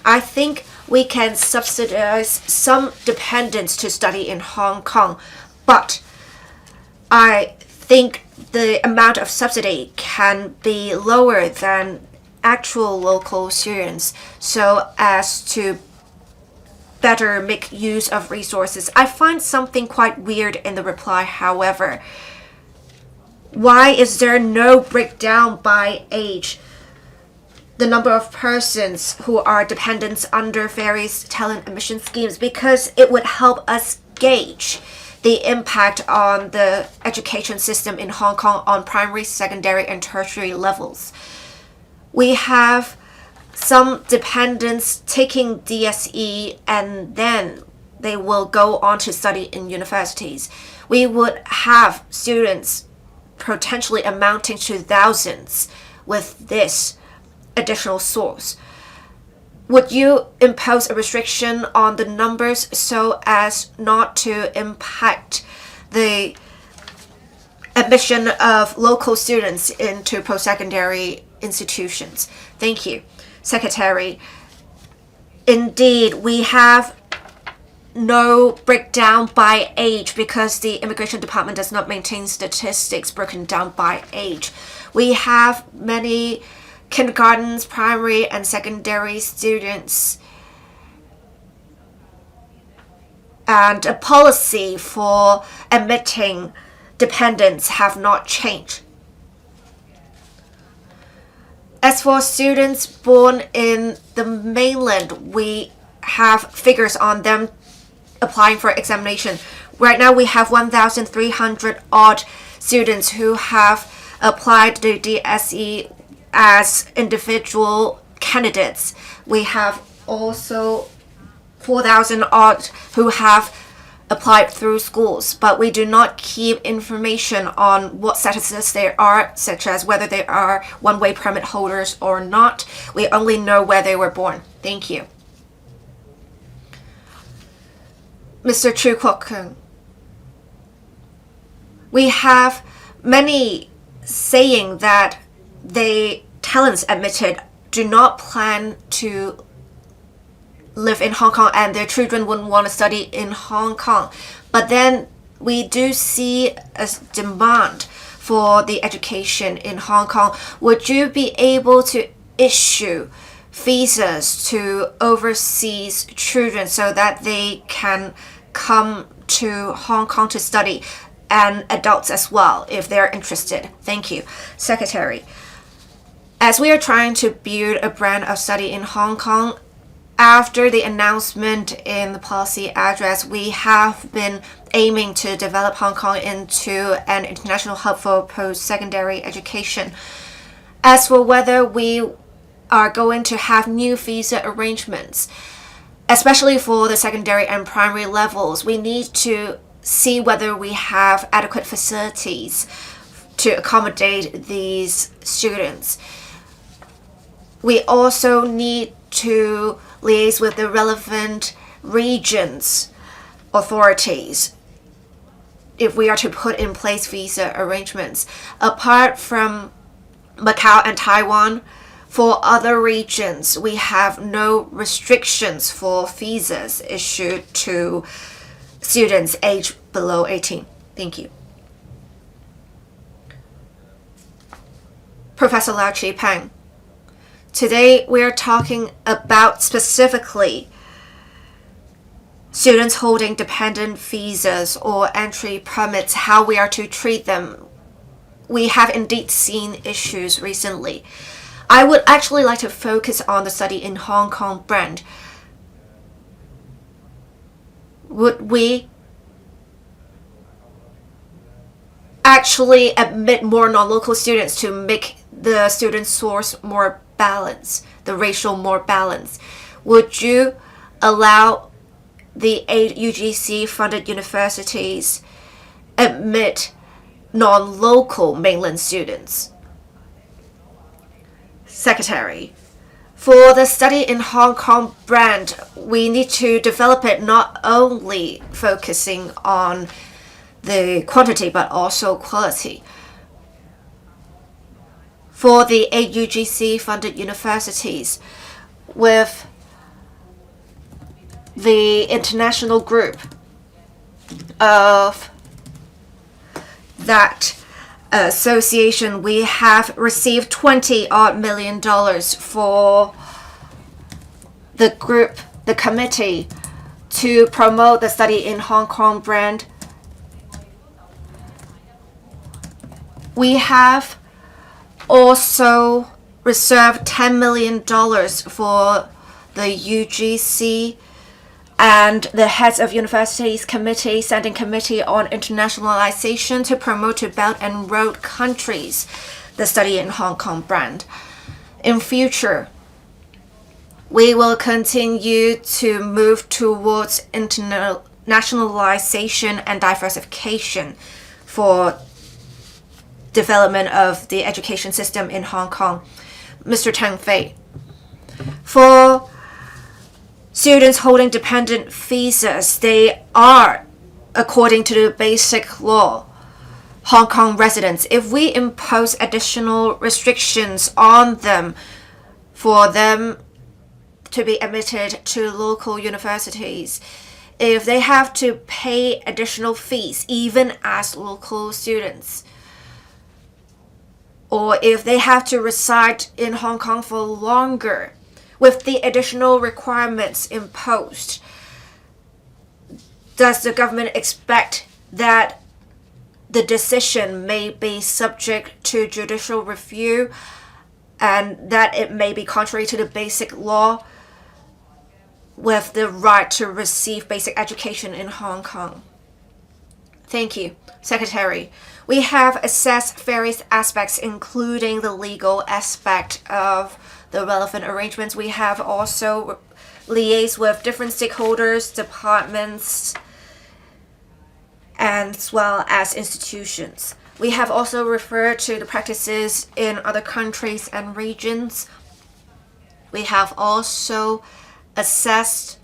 [SPEAKER 5] I think we can subsidize some dependents to study in Hong Kong, but I think the amount of subsidy can be lower than actual local students so as to better make use of resources. I find something quite weird in the reply, however. Why is there no breakdown by age? The number of persons who are dependents under various talent admission schemes, because it would help us gauge the impact on the education system in Hong Kong on primary, secondary, and tertiary levels. We have some dependents taking DSE and then they will go on to study in universities. We would have students potentially amounting to thousands with this additional source. Would you impose a restriction on the numbers so as not to impact the admission of local students into post-secondary institutions? Thank you, Secretary. Indeed, we have no breakdown by age because the Immigration Department does not maintain statistics broken down by age. We have many kindergartens, primary and secondary students, and a policy for admitting dependents have not changed. As for students born in the mainland, we have figures on them applying for examination. Right now we have 1,300 odd students who have applied the DSE as individual candidates. We have also 4,000 odd who have applied through schools, but we do not keep information on what statuses they are, such as whether they are one-way permit holders or not. We only know where they were born. Thank you. Mr. Chu Kwok-keung. We have many saying that the talents admitted do not plan to live in Hong Kong and their children wouldn't want to study in Hong Kong. But then we do see a demand for the education in Hong Kong. Would you be able to issue visas to overseas children so that they can come to Hong Kong to study? and adults as well if they're interested. Thank you. Secretary, as we are trying to build a brand of study in Hong Kong, after the announcement in the policy address, we have been aiming to develop Hong Kong into an international hub for post-secondary education. As for whether we are going to have new visa arrangements, especially for the secondary and primary levels, we need to see whether we have adequate facilities to accommodate these students. We also need to liaise with the relevant regions authorities if we are to put in place visa arrangements. Apart from Macau and Taiwan, for other regions, we have no restrictions for visas issued to students aged below 18. Thank you. Professor Lau Chi-Peng. Today, we are talking about specifically students holding dependent visas or entry permits, how we are to treat them. We have indeed seen issues recently. I would actually like to focus on the study in Hong Kong brand. Would we actually admit more non-local students to make the student source more balanced, the ratio more balanced? Would you allow the 8 UGC funded universities admit non-local mainland students? Secretary, for the study in Hong Kong brand, we need to develop it not only focusing on the quantity but also quality. For the 8 UGC funded universities, with the international group of that association, we have received $20 million for the group, the committee, to promote the study in Hong Kong brand. We have also reserved $10 million for the UGC and the heads of universities committee, standing committee on internationalization, to promote to Belt and Road countries the study in Hong Kong brand. In future, we will continue to move towards internationalization and diversification for development of the education system in Hong Kong. Mr. Tang Fei, for students holding dependent visas, they are, according to the basic law, Hong Kong residents. If we impose additional restrictions on them for them to be admitted to local universities, if they have to pay additional fees even as local students, or if they have to reside in Hong Kong for longer with the additional requirements imposed, does the government expect that the decision may be subject to judicial review and that it may be contrary to the basic law with the right to receive basic education in Hong Kong? Thank you. Secretary, we have assessed various aspects, including the legal aspect of the relevant arrangements. We have also liaised with different stakeholders, departments, as well as institutions. We have also referred to the practices in other countries and regions. We have also assessed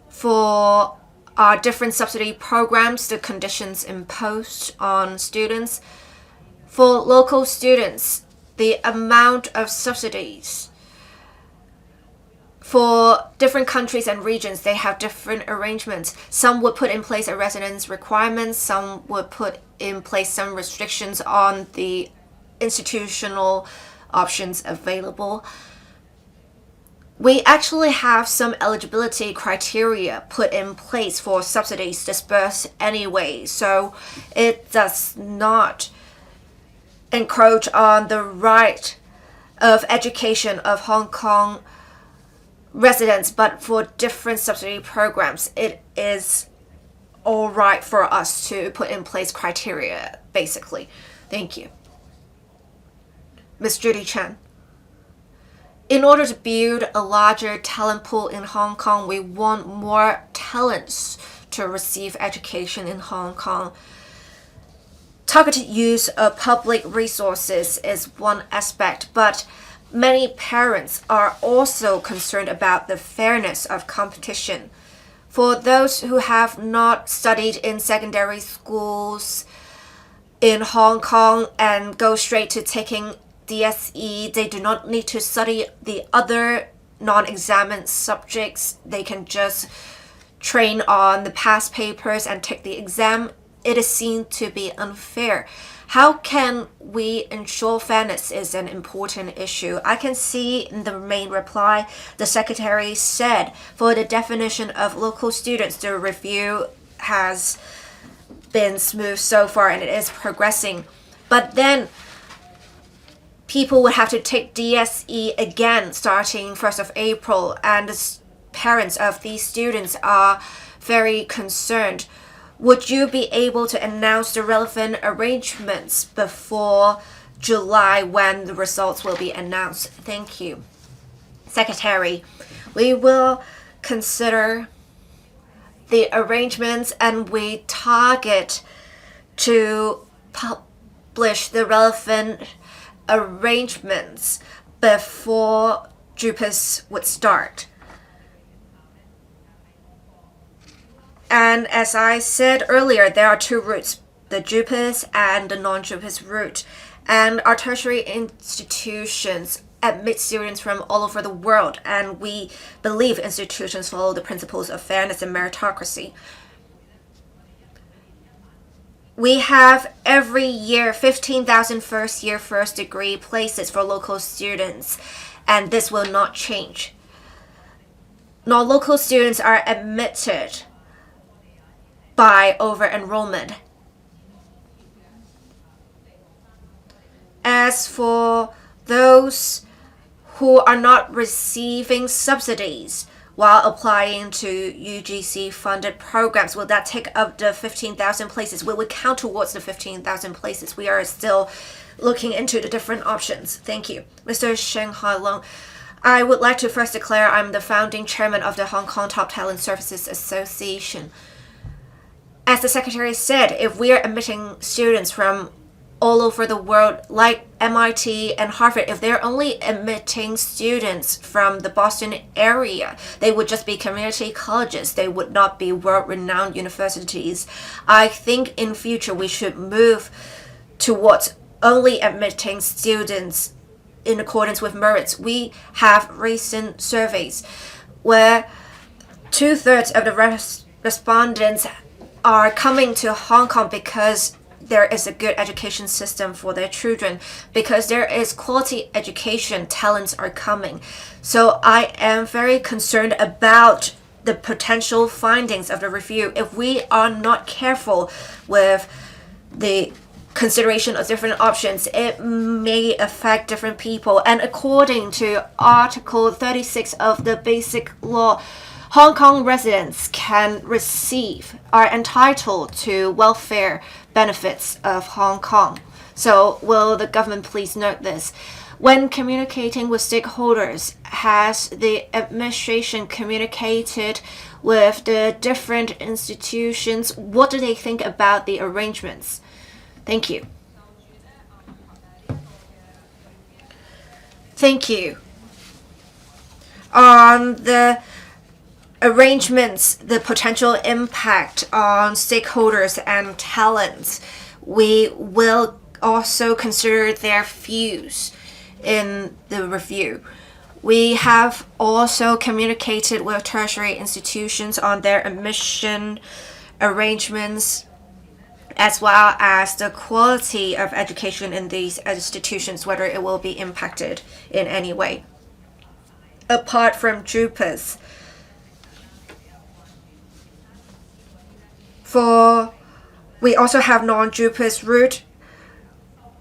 [SPEAKER 5] for our different subsidy programs the conditions imposed on students. For local students, the amount of subsidies for different countries and regions, they have different arrangements. Some would put in place a residence requirement, some would put in place some restrictions on the institutional options available. we actually have some eligibility criteria put in place for subsidies dispersed anyway, so it does not encroach on the right of education of Hong Kong residents, but for different subsidy programs, it is all right for us to put in place criteria, basically. Thank you. Ms. Judy Chen. In order to build a larger talent pool in Hong Kong, we want more talents to receive education in Hong Kong. Targeted use of public resources is one aspect, but many parents are also concerned about the fairness of competition. For those who have not studied in secondary schools in Hong Kong and go straight to taking DSE, they do not need to study the other non-examined subjects. They can just train on the past papers and take the exam. It is seen to be unfair. How can we ensure fairness is an important issue? I can see in the main reply, the secretary said for the definition of local students, the review has been smooth so far and it is progressing. But then people would have to take DSE again starting 1st of April, and the parents of these students are very concerned. Would you be able to announce the relevant arrangements before July when the results will be announced? Thank you. Secretary, we will consider the arrangements and we target to publish the relevant arrangements before JUPAS would start. And as I said earlier, there are two routes, the JUPAS and the non-JUPAS route. And our tertiary institutions admit students from all over the world, and we believe institutions follow the principles of fairness and meritocracy. We have every year 15,000 first-year first-degree places for local students, and this will not change. Non-local students are admitted by over-enrollment. As for those who are not receiving subsidies while applying to UGC-funded programs, will that take up the 15,000 places? Will we count towards the 15,000 places? We are still looking into the different options. Thank you. Mr. Sheng Hai-Long, I would like to first declare I'm the founding chairman of the Hong Kong Top Talent Services Association. As the secretary said, if we are admitting students from all over the world, like MIT and Harvard, if they're only admitting students from the Boston area, they would just be community colleges. They would not be world-renowned universities. I think in future we should move towards only admitting students in accordance with merits. We have recent surveys where 2/3 of the respondents are coming to Hong Kong because there is a good education system for their children. Because there is quality education, talents are coming. So I am very concerned about the potential findings of the review. If we are not careful with the consideration of different options, it may affect different people. And according to Article 36 of the Basic Law, Hong Kong residents are entitled to welfare benefits of Hong Kong. So will the government please note this? When communicating with stakeholders, has the administration communicated with the different institutions? What do they think about the arrangements? Thank you. Thank you. On the arrangements, the potential impact on stakeholders and talents, we will also consider their views in the review. We have also communicated with tertiary institutions on their admission arrangements, as well as the quality of education in these institutions, whether it will be impacted in any way. apart from JUPAS. We also have non-JUPAS route.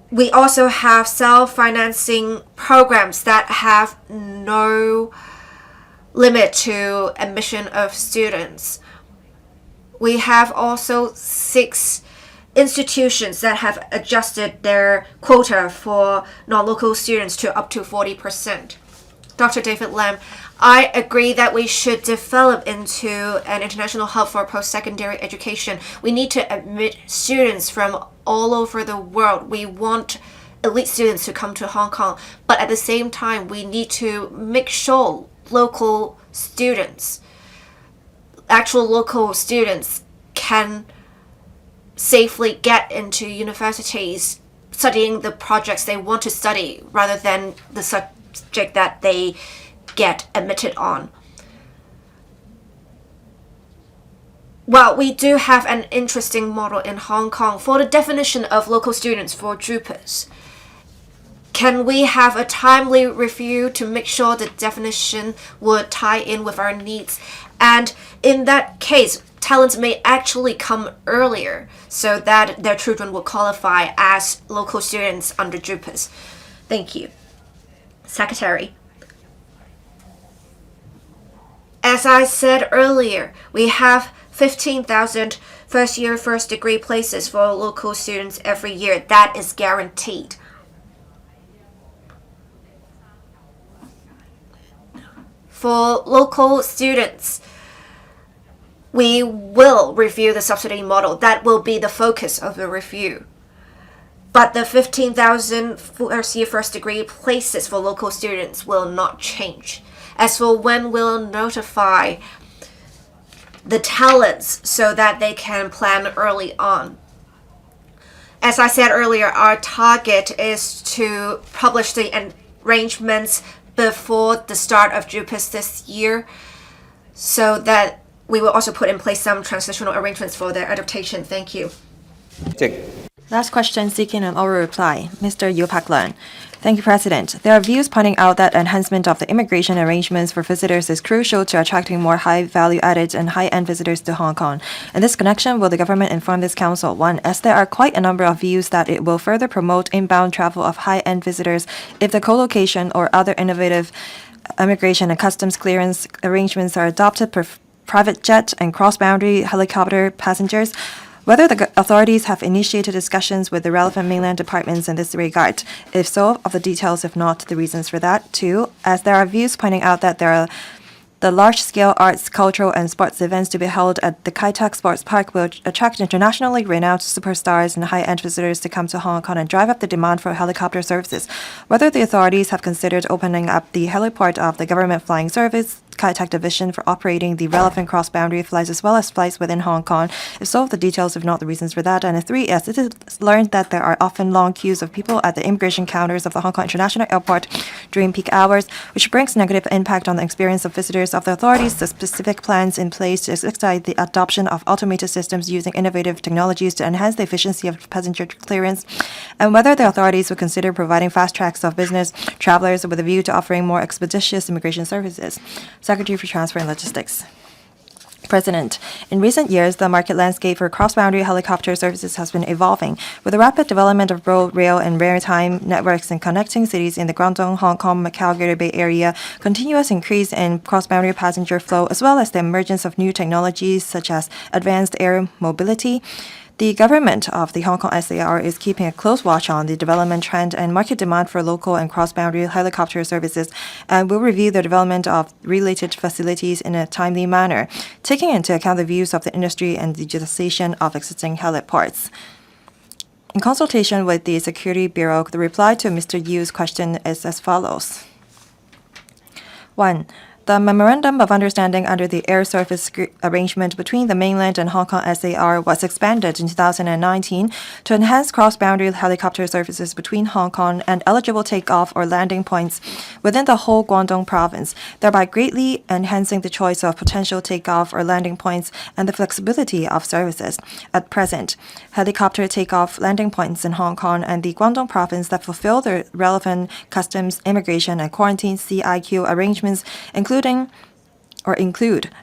[SPEAKER 5] We also have self-financing programs that have no limit to admission of students. We have also 6 institutions that have adjusted their quota for non-local students to up to 40%. Dr. David Lam, I agree that we should develop into an international hub for post-secondary education. We need to admit students from all over the world. We want elite students to come to Hong Kong, but at the same time, we need to make sure local students, actual local students, can safely get into universities studying the projects they want to study rather than the subject that they get admitted on. Well, we do have an interesting model in Hong Kong for the definition of local students for JUPAS. Can we have a timely review to make sure the definition would tie in with our needs? And in that case, talents may actually come earlier so that their children will qualify as local students under JUPAS. Thank you. Secretary. As I said earlier, we have 15,000 first-year, first-degree places for local students every year. That is guaranteed. For local students, we will review the subsidy model. That will be the focus of the review. But the 15,000 first-year, first-degree places for local students will not change. As for when we'll notify the talents so that they can plan early on. As I said earlier, our target is to publish the arrangements before the start of JUPAS this year, so that we will also put in place some transitional arrangements for their adaptation. Thank you.
[SPEAKER 6] Last question seeking an oral reply. Mr. YIU Pak-leung. Thank you, President. There are views pointing out that enhancement of the immigration arrangements for visitors is crucial to attracting more high value-added and high-end visitors to Hong Kong. In this connection, will the government inform this council? 1. As there are quite a number of views that it will further promote inbound travel of high-end visitors if the co-location or other innovative immigration and customs clearance arrangements are adopted for private jet and cross-boundary helicopter passengers. Whether the authorities have initiated discussions with the relevant mainland departments in this regard. If so, of the details, if not, the reasons for that. 2. As there are views pointing out that there are the large-scale arts, cultural, and sports events to be held at the Kai Tak Sports Park will attract internationally renowned superstars and high-end visitors to come to Hong Kong and drive up the demand for helicopter services. Whether the authorities have considered opening up the heliport of the government flying service Kai Tak division for operating the relevant cross-boundary flights as well as flights within Hong Kong. If so, the details, if not the reasons for that. And 3, as it is learned that there are often long queues of people at the immigration counters of the Hong Kong International Airport during peak hours, which brings negative impact on the experience of visitors. Of the authorities, the specific plans in place to expedite the adoption of automated systems using innovative technologies to enhance the efficiency of passenger clearance, and whether the authorities would consider providing fast tracks of business travelers with a view to offering more expeditious immigration services. Secretary for Transport and Logistics. President, in recent years, the market landscape for cross-boundary helicopter services has been evolving. With the rapid development of road, rail, and maritime networks in connecting cities in the Guangdong, Hong Kong, Macau, Greater Bay Area, continuous increase in cross-boundary passenger flow, as well as the emergence of new technologies such as advanced air mobility, the government of the Hong Kong SAR is keeping a close watch on the development trend and market demand for local and cross-boundary helicopter services and will review the development of related facilities in a timely manner, taking into account the views of the industry and digitalization of existing heliports. In consultation with the Security Bureau, the reply to Mr. Yiu's question is as follows. 1. The Memorandum of Understanding under the Air Service Arrangement between the mainland and Hong Kong SAR was expanded in 2019 to enhance cross-boundary helicopter services between Hong Kong and eligible takeoff or landing points within the whole Guangdong province, thereby greatly enhancing the choice of potential takeoff or landing points and the flexibility of services. At present, helicopter takeoff landing points in Hong Kong and the Guangdong province that fulfill the relevant customs, immigration, and quarantine CIQ arrangements include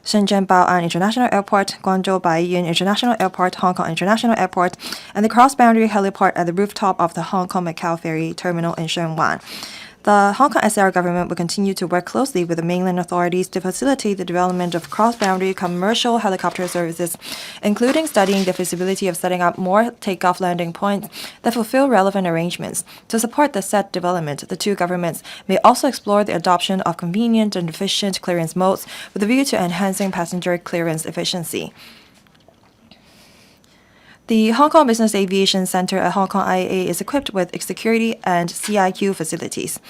[SPEAKER 6] Shenzhen Bao'an International Airport, Guangzhou Baiyun International Airport, Hong Kong International Airport, and the cross-boundary heliport at the rooftop of the Hong Kong-Macau Ferry Terminal in Shenzhen. The Hong Kong SAR government will continue to work closely with the mainland authorities to facilitate the development of cross-boundary commercial helicopter services, including studying the feasibility of setting up more takeoff landing points that fulfill relevant arrangements. To support the said development, the two governments may also explore the adoption of convenient and efficient clearance modes with a view to enhancing passenger clearance efficiency. The Hong Kong Business Aviation Center at Hong Kong IAA is equipped with security and CIQ facilities.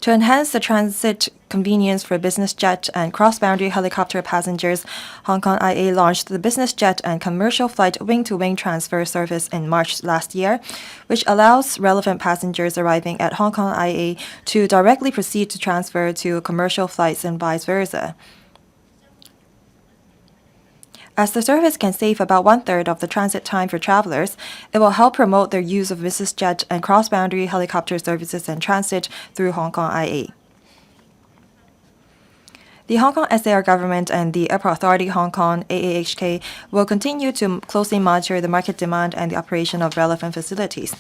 [SPEAKER 6] To enhance the transit convenience for business jet and cross-boundary helicopter passengers, Hong Kong IAA launched the business jet and commercial flight wing-to-wing transfer service in March last year, which allows relevant passengers arriving at Hong Kong IAA to directly proceed to transfer to commercial flights and vice versa. As the service can save about one-third of the transit time for travelers, it will help promote their use of business jet and cross-boundary helicopter services and transit through Hong Kong IA. The Hong Kong SAR government and the Airport Authority Hong Kong AAHK will continue to closely monitor the market demand and the operation of relevant facilities.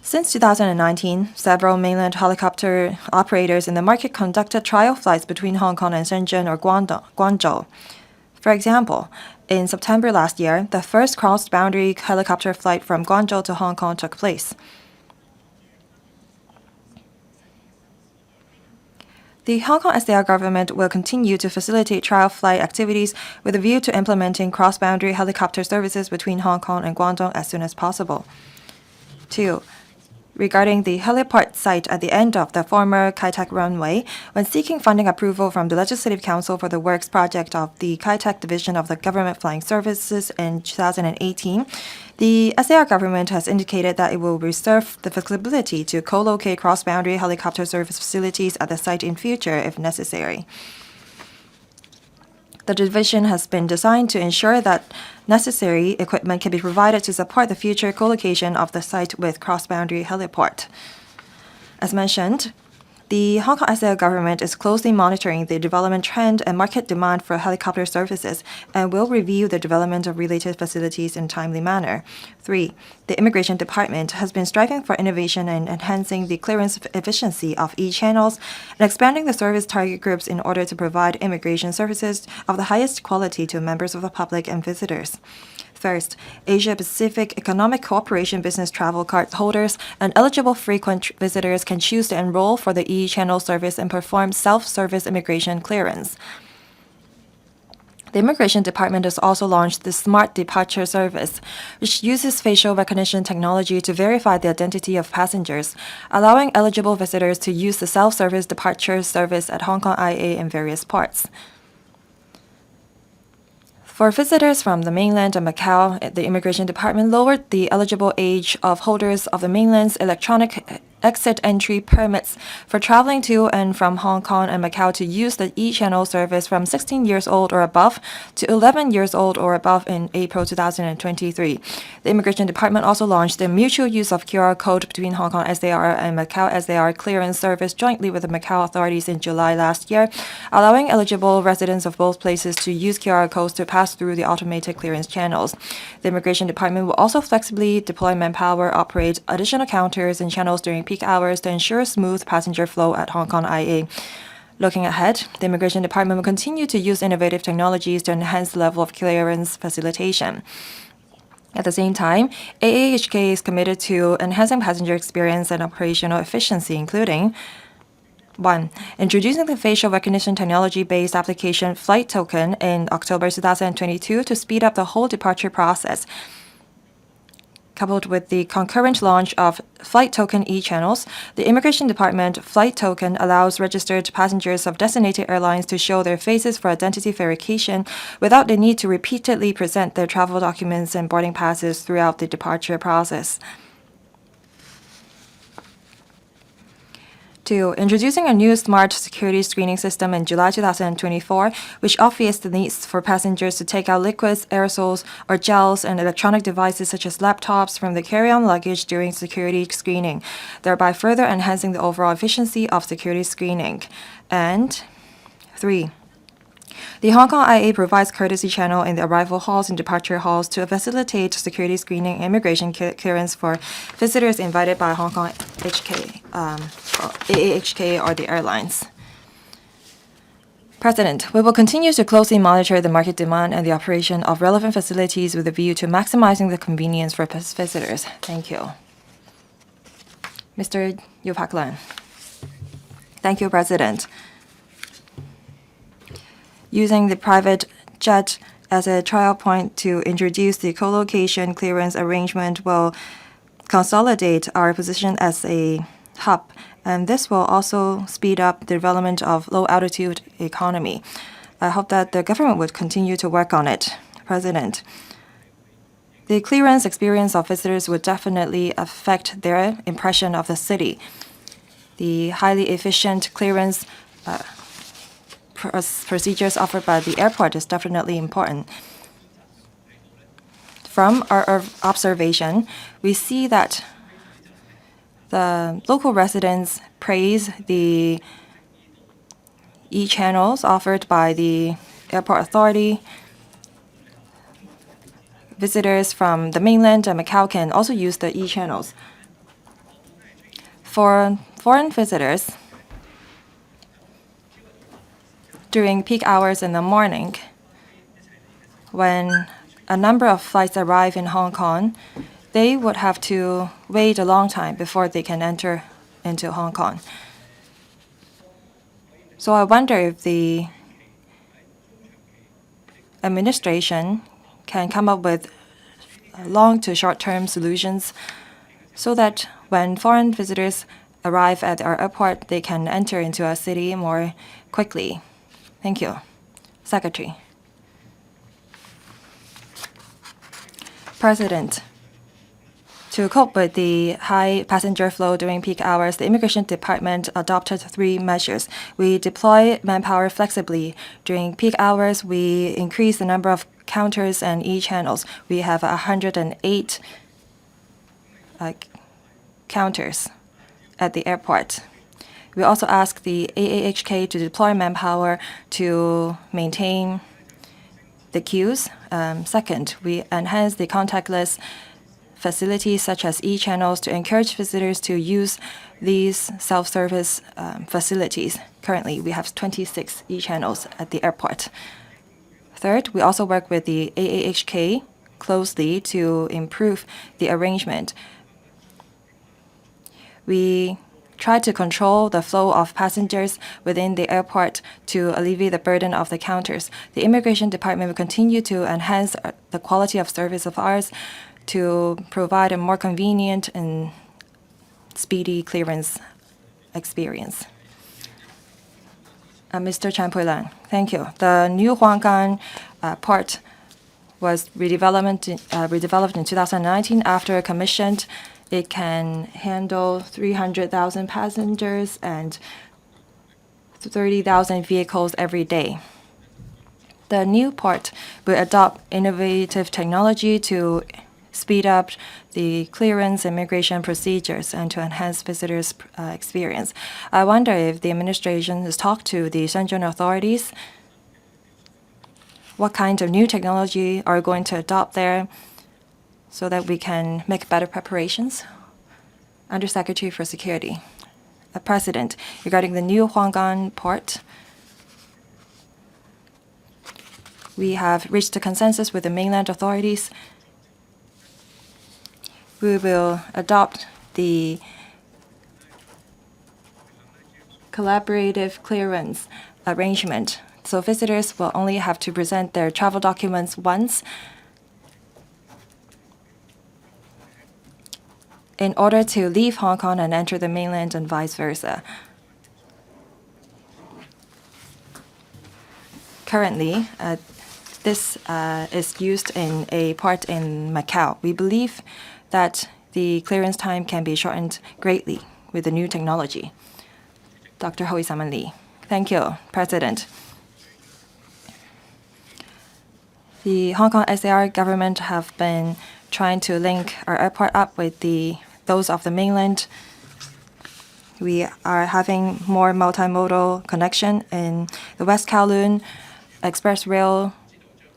[SPEAKER 6] Since 2019, several mainland helicopter operators in the market conducted trial flights between Hong Kong and Shenzhen or Guangzhou. For example, in September last year, the first cross-boundary helicopter flight from Guangzhou to Hong Kong took place. The Hong Kong SAR government will continue to facilitate trial flight activities with a view to implementing cross-boundary helicopter services between Hong Kong and Guangdong as soon as possible. 2. Regarding the heliport site at the end of the former Kai Tak runway, when seeking funding approval from the Legislative Council for the Works project of the Kai Tak Division of the Government Flying Services in 2018, the SAR government has indicated that it will reserve the flexibility to co-locate cross-boundary helicopter service facilities at the site in future if necessary. The division has been designed to ensure that necessary equipment can be provided to support the future co-location of the site with cross-boundary heliport. As mentioned, the Hong Kong SAR government is closely monitoring the development trend and market demand for helicopter services and will review the development of related facilities in a timely manner. 3. The Immigration Department has been striving for innovation and enhancing the clearance efficiency of e-channels and expanding the service target groups in order to provide immigration services of the highest quality to members of the public and visitors. First, Asia-Pacific Economic Cooperation business travel card holders and eligible frequent visitors can choose to enroll for the e-channel service and perform self-service immigration clearance. The Immigration Department has also launched the Smart Departure Service, which uses facial recognition technology to verify the identity of passengers, allowing eligible visitors to use the self-service departure service at Hong Kong IA in various ports. For visitors from the mainland and Macau, the Immigration Department lowered the eligible age of holders of the mainland's electronic exit entry permits for traveling to and from Hong Kong and Macau to use the e-channel service from 16 years old or above to 11 years old or above in April 2023. The Immigration Department also launched the mutual use of QR code between Hong Kong SAR and Macau SAR clearance service jointly with the Macau authorities in July last year, allowing eligible residents of both places to use QR codes to pass through the automated clearance channels. The Immigration Department will also flexibly deploy manpower, operate additional counters and channels during peak hours to ensure smooth passenger flow at Hong Kong IA. Looking ahead, the Immigration Department will continue to use innovative technologies to enhance the level of clearance facilitation. At the same time, AAHK is committed to enhancing passenger experience and operational efficiency, including 1. Introducing the facial recognition technology-based application Flight Token in October 2022 to speed up the whole departure process. coupled with the concurrent launch of flight token e-channels, the Immigration Department flight token allows registered passengers of designated airlines to show their faces for identity verification without the need to repeatedly present their travel documents and boarding passes throughout the departure process. 2. Introducing a new smart security screening system in July 2024, which obviates the needs for passengers to take out liquids, aerosols, or gels and electronic devices such as laptops from the carry-on luggage during security screening, thereby further enhancing the overall efficiency of security screening. And 3. The Hong Kong IA provides courtesy channel in the arrival halls and departure halls to facilitate security screening and immigration clearance for visitors invited by Hong Kong AAHK or the airlines. President, we will continue to closely monitor the market demand and the operation of relevant facilities with a view to maximizing the convenience for visitors. Thank you. Mr. YIU Pak-leung. Thank you, President. Using the private jet as a trial point to introduce the co-location clearance arrangement will consolidate our position as a hub, and this will also speed up the development of low-altitude economy. I hope that the government would continue to work on it. President, the clearance experience of visitors would definitely affect their impression of the city. The highly efficient clearance procedures offered by the airport is definitely important. From our observation, we see that the local residents praise the e-channels offered by the airport authority. Visitors from the mainland and Macau can also use the e-channels. For foreign visitors, during peak hours in the morning, when a number of flights arrive in Hong Kong, they would have to wait a long time before they can enter into Hong Kong. So I wonder if the administration can come up with long to short-term solutions so that when foreign visitors arrive at our airport, they can enter into our city more quickly. Thank you. Secretary. President, to cope with the high passenger flow during peak hours, the Immigration Department adopted 3 measures. We deploy manpower flexibly. During peak hours, we increase the number of counters and e-channels. We have 108 counters at the airport. We also ask the AAHK to deploy manpower to maintain the queues. Second, we enhance the contactless facilities such as e-channels to encourage visitors to use these self-service facilities. Currently, we have 26 e-channels at the airport. Third, we also work with the AAHK closely to improve the arrangement. We try to control the flow of passengers within the airport to alleviate the burden of the counters. The Immigration Department will continue to enhance the quality of service of ours to provide a more convenient and speedy clearance experience. Mr. Chan Pui-leung, thank you. The new Huanggang port was redeveloped in 2019 after commissioned. It can handle 300,000 passengers and 30,000 vehicles every day. The new port will adopt innovative technology to speed up the clearance and immigration procedures and to enhance visitors' experience. I wonder if the administration has talked to the Shenzhen authorities. What kind of new technology are we going to adopt there so that we can make better preparations? Undersecretary for Security. President, regarding the new Huanggang port, we have reached a consensus with the mainland authorities. We will adopt the collaborative clearance arrangement. So visitors will only have to present their travel documents once. in order to leave Hong Kong and enter the mainland and vice versa. Currently, this is used in a part in Macau. We believe that the clearance time can be shortened greatly with the new technology. Dr. Hui Simon Lee. Thank you, President. The Hong Kong SAR government have been trying to link our airport up with those of the mainland. We are having more multimodal connection in the West Kowloon. Express rail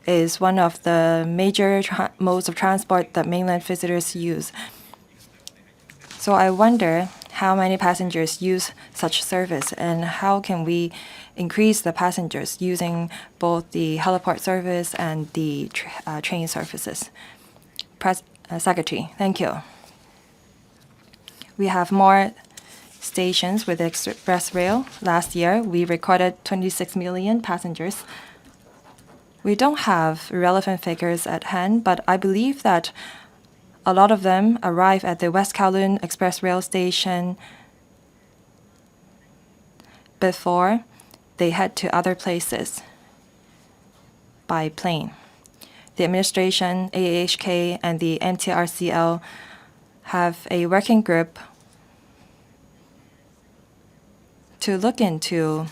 [SPEAKER 6] is one of the major modes of transport that mainland visitors use. So I wonder how many passengers use such service and how can we increase the passengers using both the heliport service and the train services. Secretary, thank you. We have more stations with express rail. Last year, we recorded 26 million passengers. We don't have relevant figures at hand, but I believe that a lot of them arrive at the West Kowloon Express Rail Station before they head to other places by plane. The administration, AAHK, and the MTRCL have a working group to look into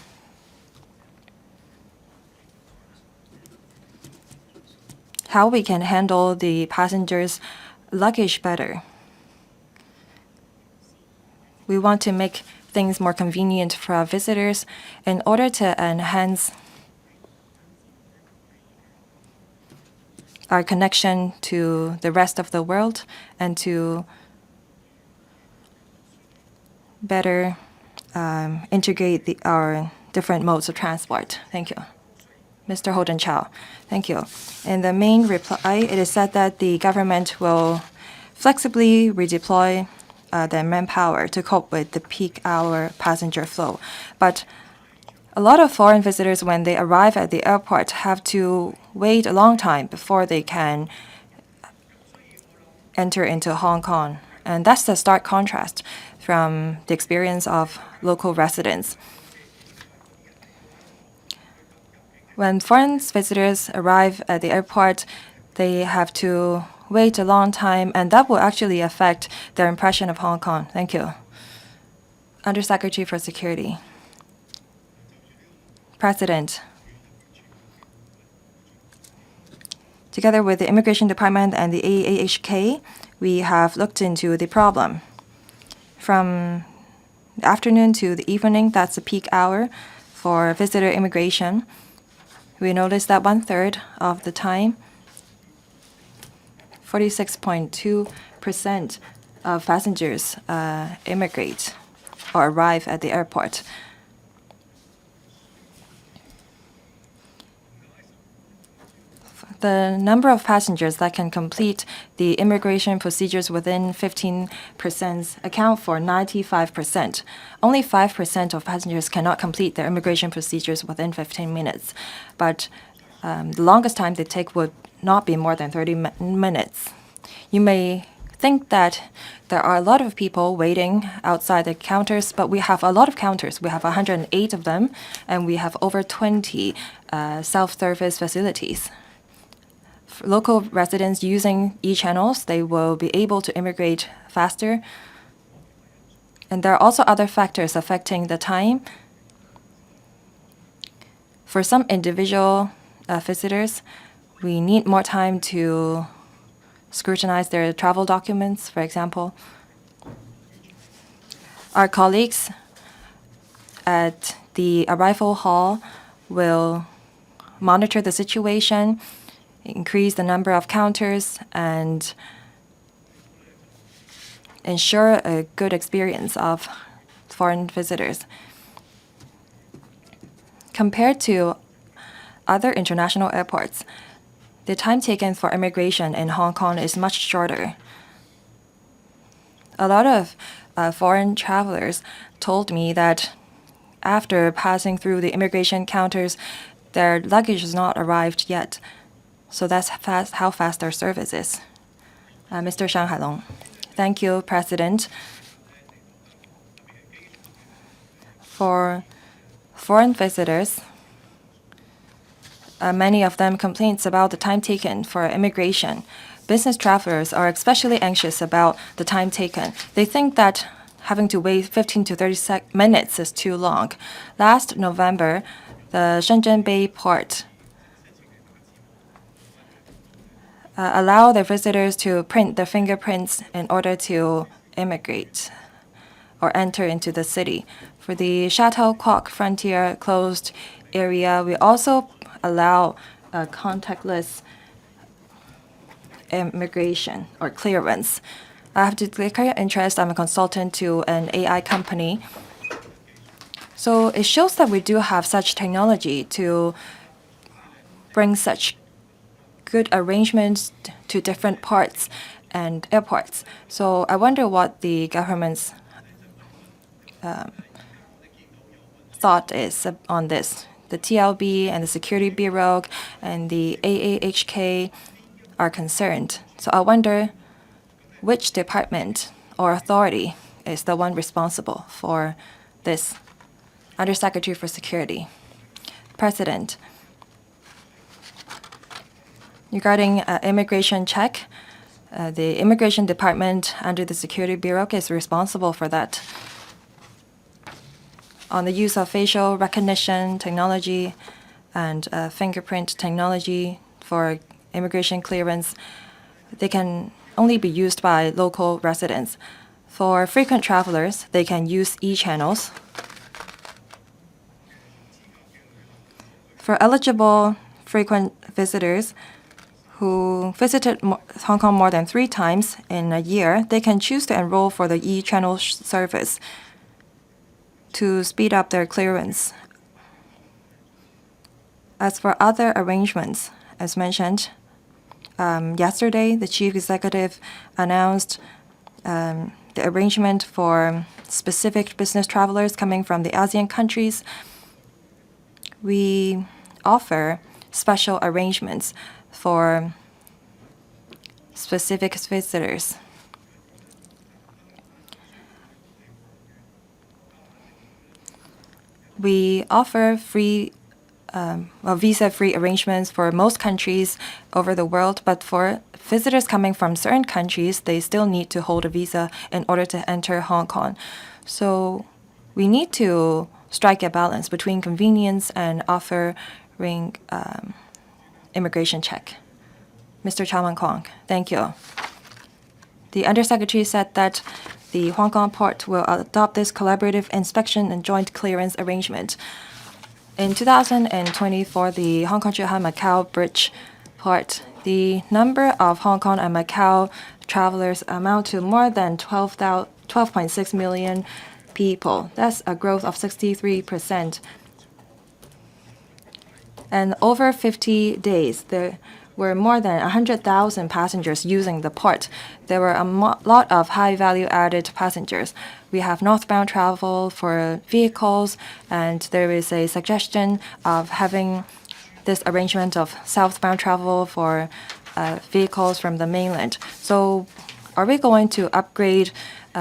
[SPEAKER 6] how we can handle the passengers' luggage better. We want to make things more convenient for our visitors in order to enhance our connection to the rest of the world and to better integrate our different modes of transport. Thank you. Mr. Holden Chow. Thank you. In the main reply, it is said that the government will flexibly redeploy their manpower to cope with the peak hour passenger flow. But a lot of foreign visitors, when they arrive at the airport, have to wait a long time before they can enter into Hong Kong. And that's the stark contrast from the experience of local residents. When foreign visitors arrive at the airport, they have to wait a long time, and that will actually affect their impression of Hong Kong. Thank you. Undersecretary for Security. President, together with the Immigration Department and the AAHK, we have looked into the problem. From the afternoon to the evening, that's the peak hour for visitor immigration. We noticed that 1/3 of the time, 46.2% of passengers immigrate or arrive at the airport. The number of passengers that can complete the immigration procedures within 15% account for 95%. Only 5% of passengers cannot complete their immigration procedures within 15 minutes. But the longest time they take would not be more than 30 minutes. You may think that there are a lot of people waiting outside the counters, but we have a lot of counters. We have 108 of them, and we have over 20 self-service facilities. Local residents using e-channels, they will be able to immigrate faster. And there are also other factors affecting the time. For some individual visitors, we need more time to scrutinize their travel documents, for example. Our colleagues at the arrival hall will monitor the situation, increase the number of counters, and ensure a good experience of foreign visitors. Compared to other international airports, the time taken for immigration in Hong Kong is much shorter. A lot of foreign travelers told me that after passing through the immigration counters, their luggage has not arrived yet. So that's how fast our service is. Mr. Shang Hailong. Thank you, President. For foreign visitors, many of them complaints about the time taken for immigration. Business travelers are especially anxious about the time taken. They think that having to wait 15 to 30 minutes is too long. Last November, the Shenzhen Bay port allow their visitors to print their fingerprints in order to immigrate or enter into the city. For the Shuttlecock Frontier closed area, we also allow contactless immigration or clearance. I have to declare interest. I'm a consultant to an AI company. So it shows that we do have such technology to bring such good arrangements to different parts and airports. So I wonder what the government's thought is on this. The TLB and the Security Bureau and the AAHK are concerned. So I wonder which department or authority is the one responsible for this. Undersecretary for Security. President, regarding immigration check, the Immigration Department under the Security Bureau is responsible for that. On the use of facial recognition technology and fingerprint technology for immigration clearance, they can only be used by local residents. For frequent travelers, they can use e-channels. For eligible frequent visitors who visited Hong Kong more than 3 times in a year, they can choose to enroll for the e-channel service to speed up their clearance. As for other arrangements, as mentioned, yesterday the chief executive announced the arrangement for specific business travelers coming from the ASEAN countries. We offer special arrangements for specific visitors. We offer visa-free arrangements for most countries over the world, but for visitors coming from certain countries, they still need to hold a visa in order to enter Hong Kong. So we need to strike a balance between convenience and offering immigration check. Mr. Chairman Kwong, thank you. The Undersecretary said that the Hong Kong port will adopt this collaborative inspection and joint clearance arrangement. In 2024, the Hong Kong-Zhuhai-Macau Bridge port, the number of Hong Kong and Macau travelers amount to more than 12.6 million people. That's a growth of 63%. And over 50 days, there were more than 100,000 passengers using the port. There were a lot of high-value added passengers. We have northbound travel for vehicles, and there is a suggestion of having this arrangement of southbound travel for vehicles from the mainland. So are we going to upgrade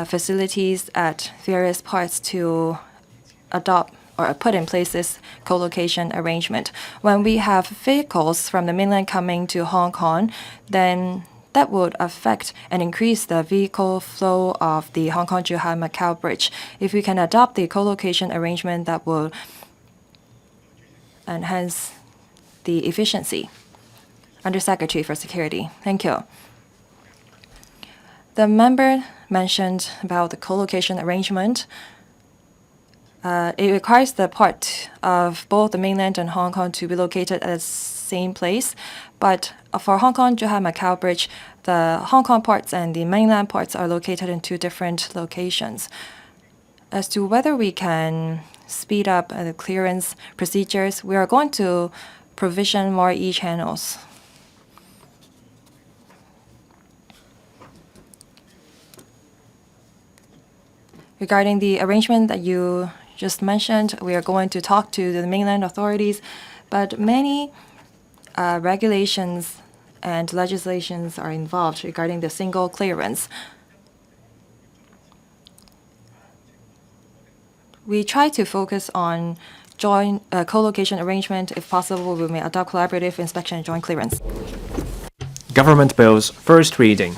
[SPEAKER 6] facilities at various parts to adopt or put in place this co-location arrangement? When we have vehicles from the mainland coming to Hong Kong, then that would affect and increase the vehicle flow of the Hong Kong-Zhuhai-Macau Bridge. If we can adopt the co-location arrangement, that will enhance the efficiency. Undersecretary for Security, thank you. The member mentioned about the co-location arrangement. It requires the port of both the mainland and Hong Kong to be located at the same place. But for Hong Kong-Zhuhai-Macau Bridge, the Hong Kong ports and the mainland ports are located in 2 different locations. As to whether we can speed up the clearance procedures, we are going to provision more e-channels. Regarding the arrangement that you just mentioned, we are going to talk to the mainland authorities, but many regulations and legislations are involved regarding the single clearance. We try to focus on joint co-location arrangement. If possible, we may adopt collaborative inspection and joint clearance.
[SPEAKER 1] Government bills, first reading.